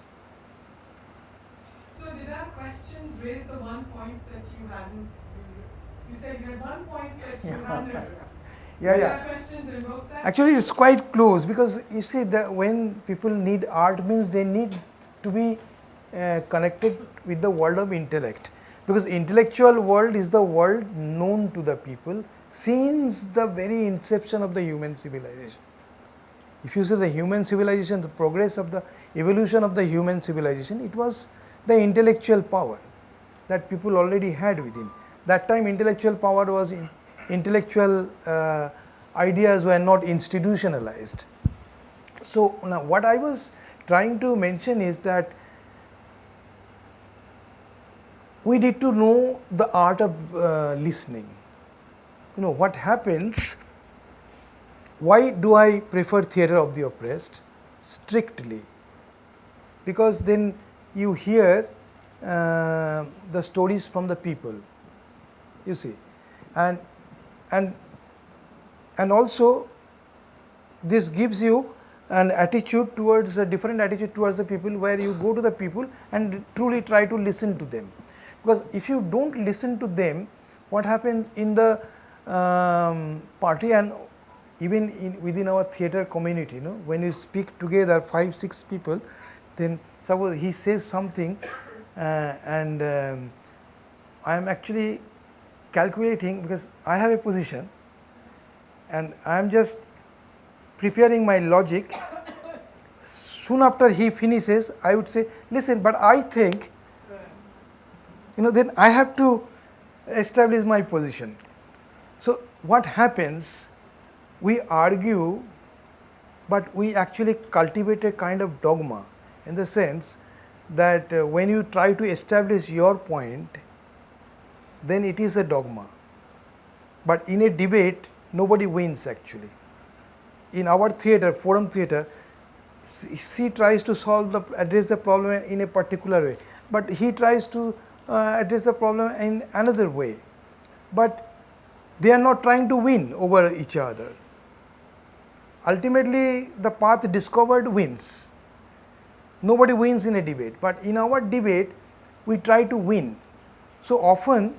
So did our questions raise the one point that you hadn't? You said you had one point that you hadn't addressed. Yeah, Did yeah. our questions invoke that? Actually, it's quite close, because you see that when people need art, means they need to be connected with the world of intellect, because intellectual world is the world known to the people since the very inception of the human civilization. If you see the human civilization, the progress of the evolution of the human civilization, it was the intellectual power that people already had within. That time intellectual power was intellectual ideas were not institutionalized. So now what I was trying to mention is that we need to know the art of listening. You know what happens. Why do I prefer theatre of the oppressed? Strictly because then you hear the stories from the people, you see, and also this gives you an attitude towards a different attitude towards the people, where you go to the people and truly try to listen to them. Because if you don't listen to them, what happens in the party and even within our theatre community, you know, when you speak together 5-6 people, then suppose he says something and I am actually calculating, because I have a position and I am just preparing my logic. Soon after he finishes, I would say, listen, but I think, you know, then I have to establish my position. So what happens, we argue, but we actually cultivate a kind of dogma, in the sense that when you try to establish your point, then it is a dogma. But in a debate, nobody wins actually. In our theatre, forum theatre, she tries to address the problem in a particular way, but he tries to address the problem in another way. But they are not trying to win over each other. Ultimately, the path discovered wins. Nobody wins in a debate, but in our debate, we try to win. So often,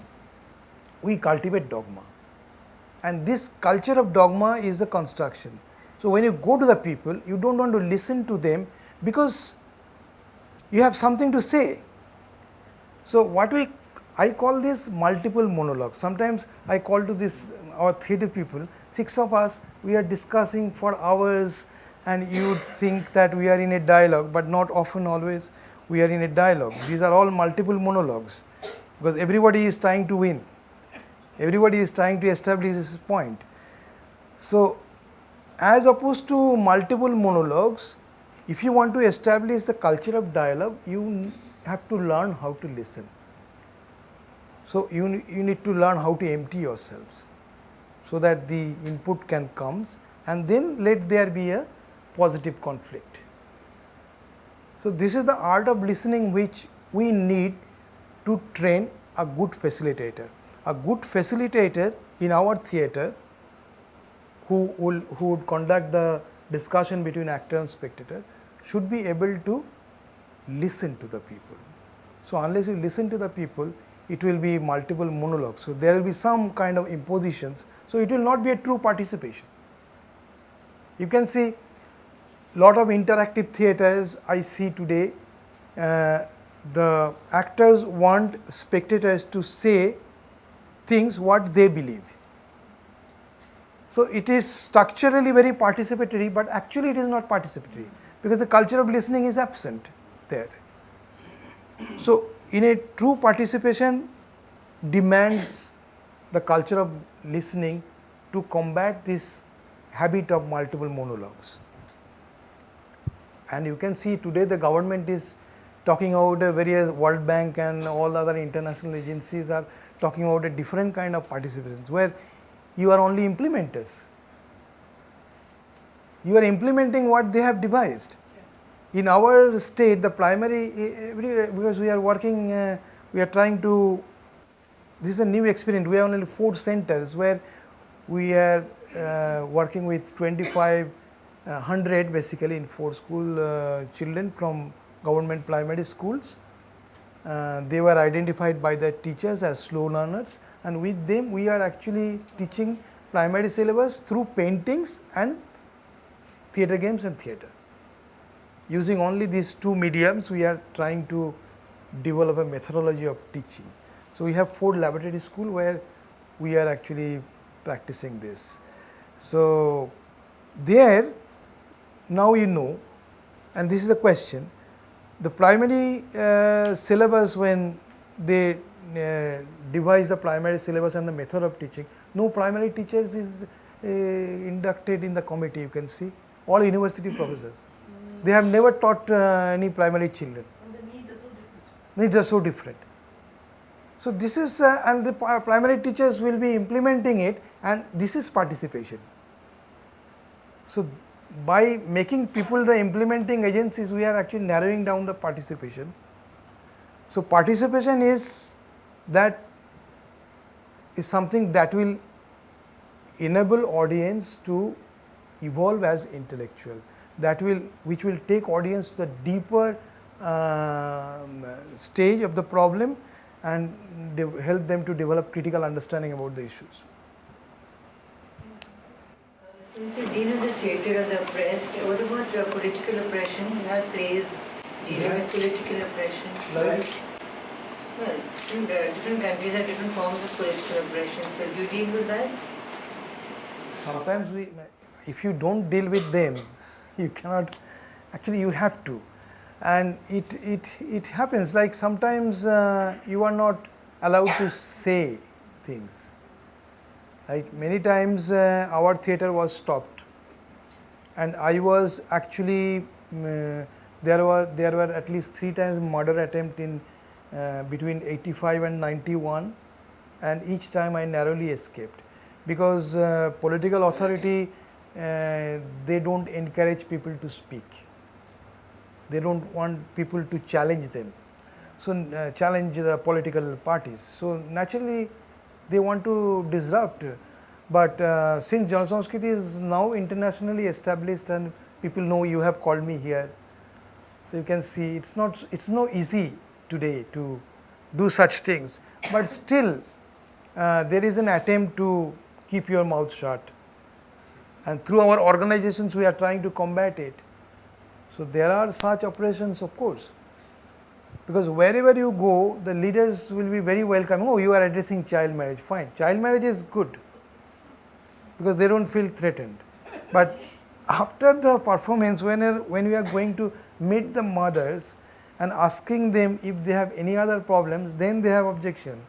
we cultivate dogma. And this culture of dogma is a construction. So when you go to the people, you don't want to listen to them because you have something to say. So I call this multiple monologues. Sometimes I call to this our theatre people, 6 of us, we are discussing for hours, and you would think that we are in a dialogue, but not often always we are in a dialogue. These are all multiple monologues because everybody is trying to win. Everybody is trying to establish his point. So as opposed to multiple monologues, if you want to establish the culture of dialogue, you have to learn how to listen. So you need to learn how to empty yourselves so that the input can come, and then let there be a positive conflict. So this is the art of listening which we need to train a good facilitator. A good facilitator in our theatre who would conduct the discussion between actor and spectator should be able to listen to the people. So unless you listen to the people, it will be multiple monologues. So there will be some kind of impositions. So it will not be a true participation. You can see lot of interactive theatres I see today. The actors want spectators to say things what they believe. So it is structurally very participatory, but actually it is not participatory because the culture of listening is absent there. So in a true participation demands the culture of listening to combat this habit of multiple monologues. And you can see today the government is talking about various World Bank and all other international agencies are talking about a different kind of participations where you are only implementers. You are implementing what they have devised. In our state, the primary, because we are working, we are trying to, this is a new experiment, we have only 4 centers where we are working with 2,500 basically in 4 school children from government primary schools. They were identified by the teachers as slow learners, and with them we are actually teaching primary syllabus through paintings and theatre games and theatre. Using only these 2 mediums, we are trying to develop a methodology of teaching. So we have 4 laboratory schools where we are actually practicing this. So there, now you know, and this is a question, the primary syllabus, when they devise the primary syllabus and the method of teaching, no primary teachers is inducted in the committee, you can see, all university professors. They have never taught any primary children. And the needs are so different. Needs are so different. So this is, and the primary teachers will be implementing it, and this is participation. So by making people the implementing agencies, we are actually narrowing down the participation. So participation is something that will enable audience to evolve as intellectual, which will take audience to the deeper stage of the problem and help them to develop critical understanding about the issues. Since you deal with the theatre of the oppressed, what about political oppression? You have plays dealing with political oppression. Like? Well, different countries have different forms of political oppression. So do you deal with that? Sometimes if you don't deal with them, you cannot, actually you have to. And it happens, like sometimes you are not allowed to say things. Like many times our theatre was stopped, and I was actually, there were at least 3 times murder attempt in between 85 and 91, and each time I narrowly escaped, because political authority, they don't encourage people to speak. They don't want people to challenge them, so challenge the political parties. So naturally they want to disrupt. But since Janasanskriti is now internationally established and people know you have called me here, so you can see it's not easy today to do such things. But still there is an attempt to keep your mouth shut, and through our organizations we are trying to combat it. So there are such operations, of course, because wherever you go, the leaders will be very welcoming. Oh, you are addressing child marriage, fine. Child marriage is good, because they don't feel threatened. But after the performance, when we are going to meet the mothers and asking them if they have any other problems, then they have objection.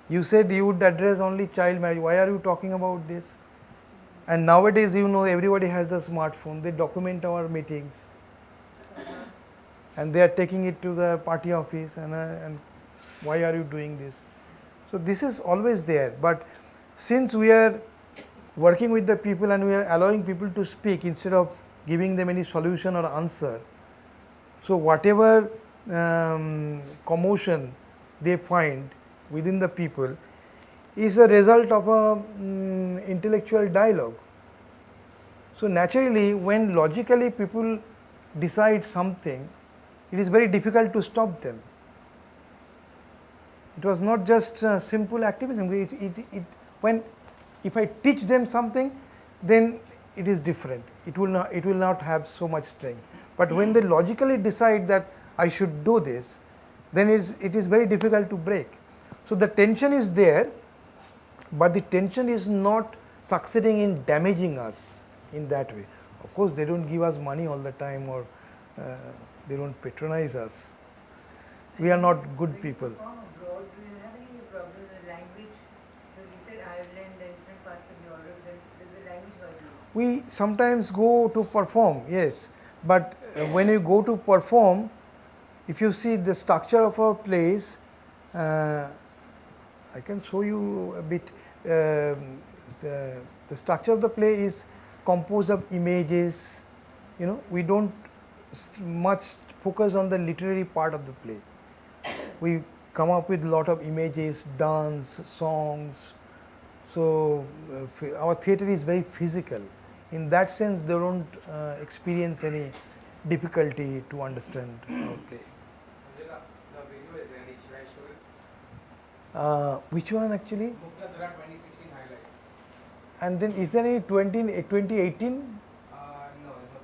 You said you would address only child marriage, why are you talking about this? And nowadays, you know, everybody has a smartphone, they document our meetings, and they are taking it to the party office, and why are you doing this? So this is always there. But since we are working with the people and we are allowing people to speak instead of giving them any solution or answer, so whatever commotion they find within the people is a result of a intellectual dialogue. So naturally, when logically people decide something, it is very difficult to stop them. It was not just simple activism. If I teach them something, then it is different. It will not have so much strength. But when they logically decide that I should do this, then it is very difficult to break. So the tension is there, but the tension is not succeeding in damaging us in that way. Of course, they don't give us money all the time, or they don't patronize us. We are not good people. Do you have any problem with language? Because you said Ireland and different parts of Europe, then there's a language barrier. We sometimes go to perform, yes, but when you go to perform, if you see the structure of our plays, I can show you a bit. The structure of the play is composed of images. You know, we don't much focus on the literary part of the play. We come up with a lot of images, dance, songs. So our theatre is very physical. In that sense, they don't experience any difficulty to understand our play. Which one actually? 2016 highlights. And then is there any 2018? No, it's not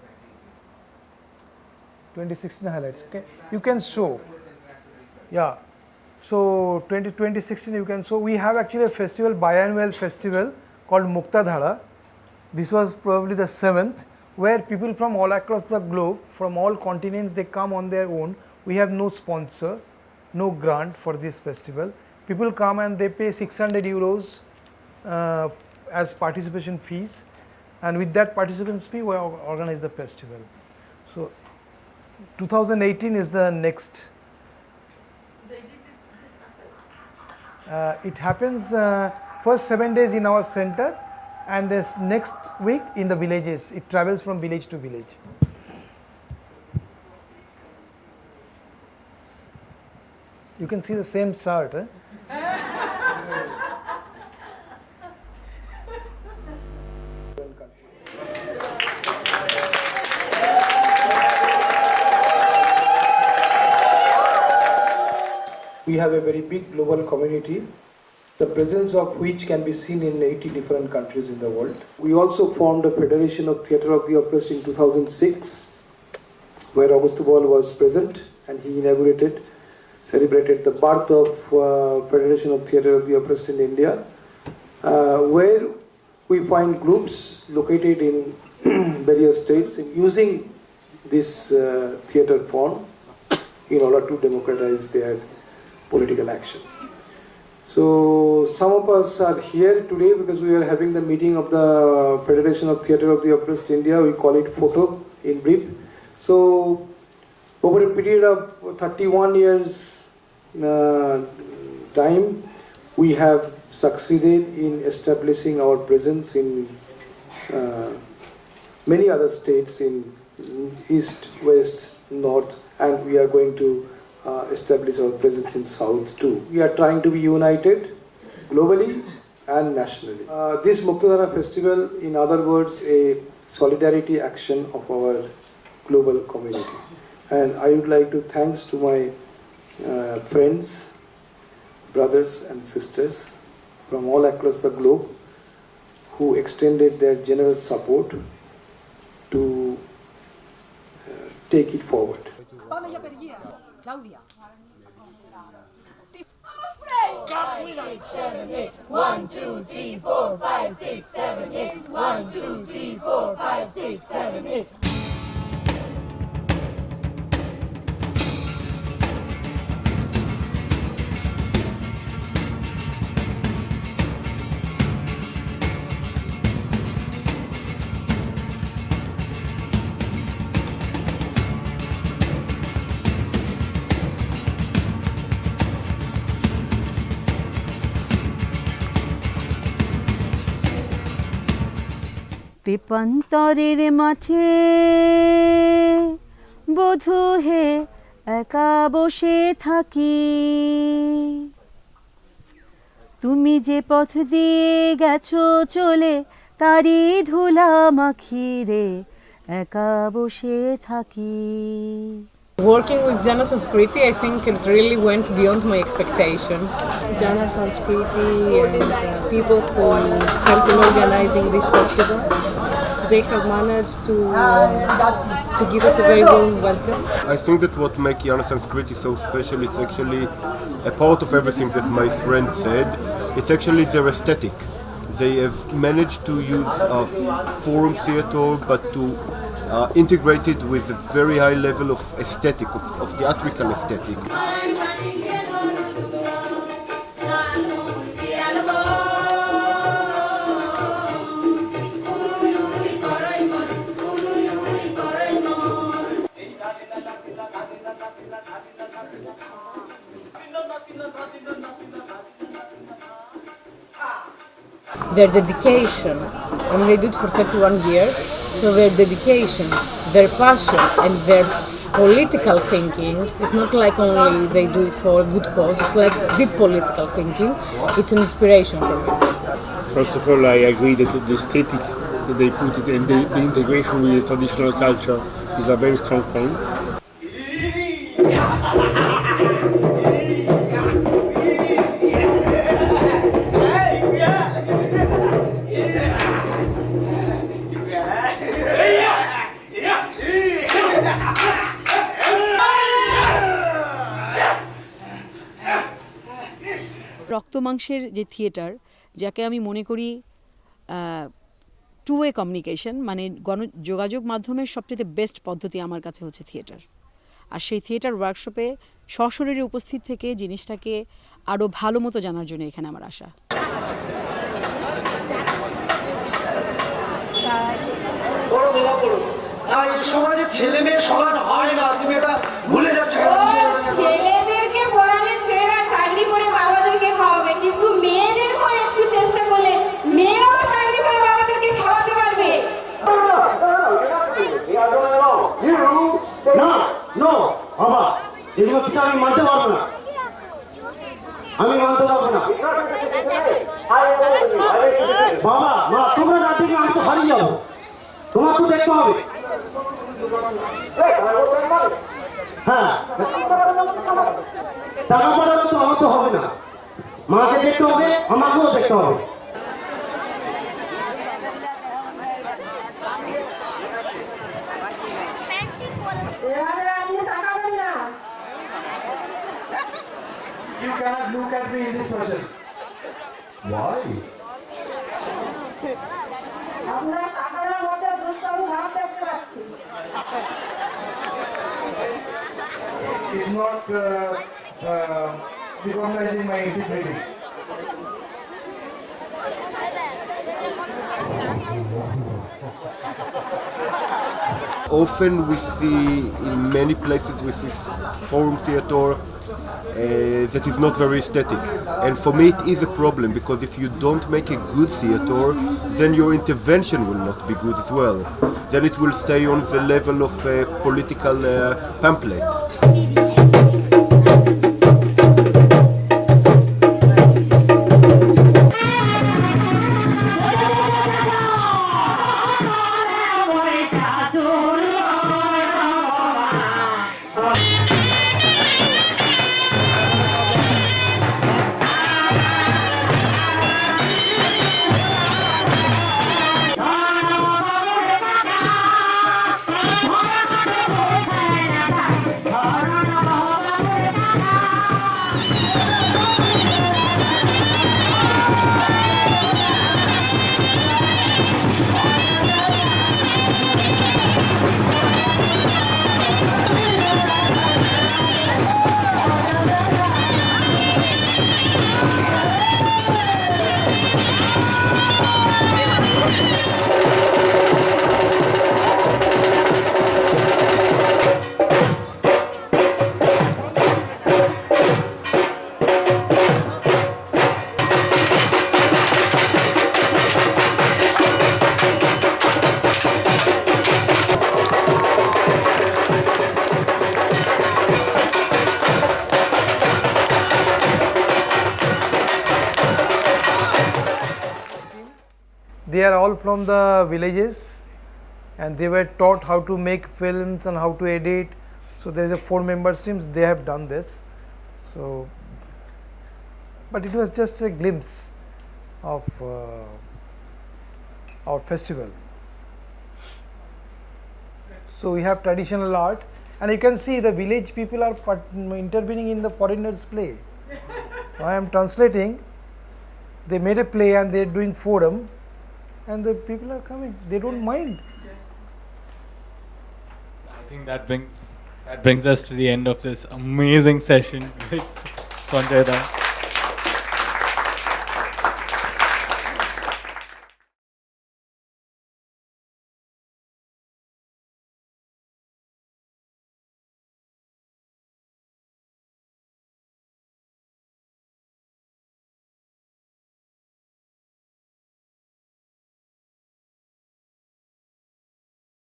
2016 highlights. Okay. You can show. Yeah. So 2016 you can show. We have actually a festival, biannual festival called Muktadhara. This was probably the 7th, where people from all across the globe, from all continents, they come on their own. We have no sponsor, no grant for this festival. People come and they pay 600 euros as participation fees, and with that participation fee we organize the festival. So 2018 is the next. It happens first 7 days in our center, and this next week in the villages. It travels from village to village. You can see the same chart. We have a very big global community, the presence of which can be seen in 80 different countries in the world. We also formed a Federation of Theatre of the Oppressed in 2006, where Augusto Boal was present, and he celebrated the birth of Federation of Theatre of the Oppressed in India, where we find groups located in various states using this theatre form in order to democratize their political action. So some of us are here today because we are having the meeting of the Federation of Theatre of the Oppressed India. We call it FOTO in brief. So over a period of 31 years time, we have succeeded in establishing our presence in many other states in East, West, North, and we are going to establish our presence in South too. We are trying to be united globally and nationally. This Muktadhara festival, in other words, a solidarity action of our global community. And I would like to thanks to my friends, brothers and sisters from all across the globe who extended their generous support to take it forward. Claudia. 1, 2, 3, 4, 5, 6, 7, 8. 1, 2, 3, 4, 5, 6, 7, 8. তেপান্তরের মাঠে বধূ হে একা বসে থাকি, তুমি যে পথ দিয়ে গেছো চলে তারি ধুলা মাখিরে একা বসে থাকি। Working with Jana Sanskriti, I think it really went beyond my expectations. Jana Sanskriti and people who helped in organizing this festival, they have managed to give us a very warm welcome. I think that what makes Jana Sanskriti so special is actually a part of everything that my friend said. It's actually their aesthetic. They have managed to use forum theater, but to integrate it with a very high level of aesthetic, of theatrical aesthetic. Their dedication, I mean, they do it for 31 years, so their dedication, their passion and their political thinking, it's not like only they do it for a good cause, it's like deep political thinking. It's an inspiration for me. First of all, I agree that the aesthetic that they put it and the integration with the traditional culture is a very strong point. রক্তমাংসের যে theatre, যাকে আমি মনে করি two way communication, মানে গণযোগাযোগ মাধ্যমের সবচেয়ে best পদ্ধতি আমার কাছে হচ্ছে থিয়েটার। আর সেই থিয়েটার ওয়ার্কশপে সশরীরে উপস্থিত থেকে জিনিসটাকে আরও ভালো মতো জানার জন্য এখানে আমার আসা। সমাজে ছেলে মেয়ে সমান হয় না, তুমি এটা ভুলে যাচ্ছ। ছেলেদেরকে পড়ালে ছেলেরা চাকরি করে বাবাদেরকে খাওয়াবে, কিন্তু মেয়েদেরকেও একটু চেষ্টা করলে মেয়েরাও চাকরি করে বাবাদেরকে খাওয়াতে পারবে। না নো বাবা, এগুলো কিছু আমি মানতে পারবো না, আমি মানতে পারবো না। বাবা মা তোমরা না দেখলে আমি তো হারিয়ে যাবো, তোমার তো দেখতে হবে। হ্যাঁ, টাকা পয়সা তো আমার তো হবে না, মাকে দেখতে হবে, আমাকেও দেখতে হবে। You cannot look at me in this fashion. Why? It's not recognizing my integrity. Often we see in many places we see forum theater that is not very aesthetic, and for me it is a problem, because if you don't make a good theater, then your intervention will not be good as well. Then it will stay on the level of a political pamphlet. They are all from the villages, and they were taught how to make films and how to edit. So there is a 4-member team. They have done this. So, but it was just a glimpse of our festival. So we have traditional art, and you can see the village people are intervening in the foreigners' play. I am translating. They made a play and they are doing forum, and the people are coming. They don't mind. I think that brings us to the end of this amazing session with Sanjoy.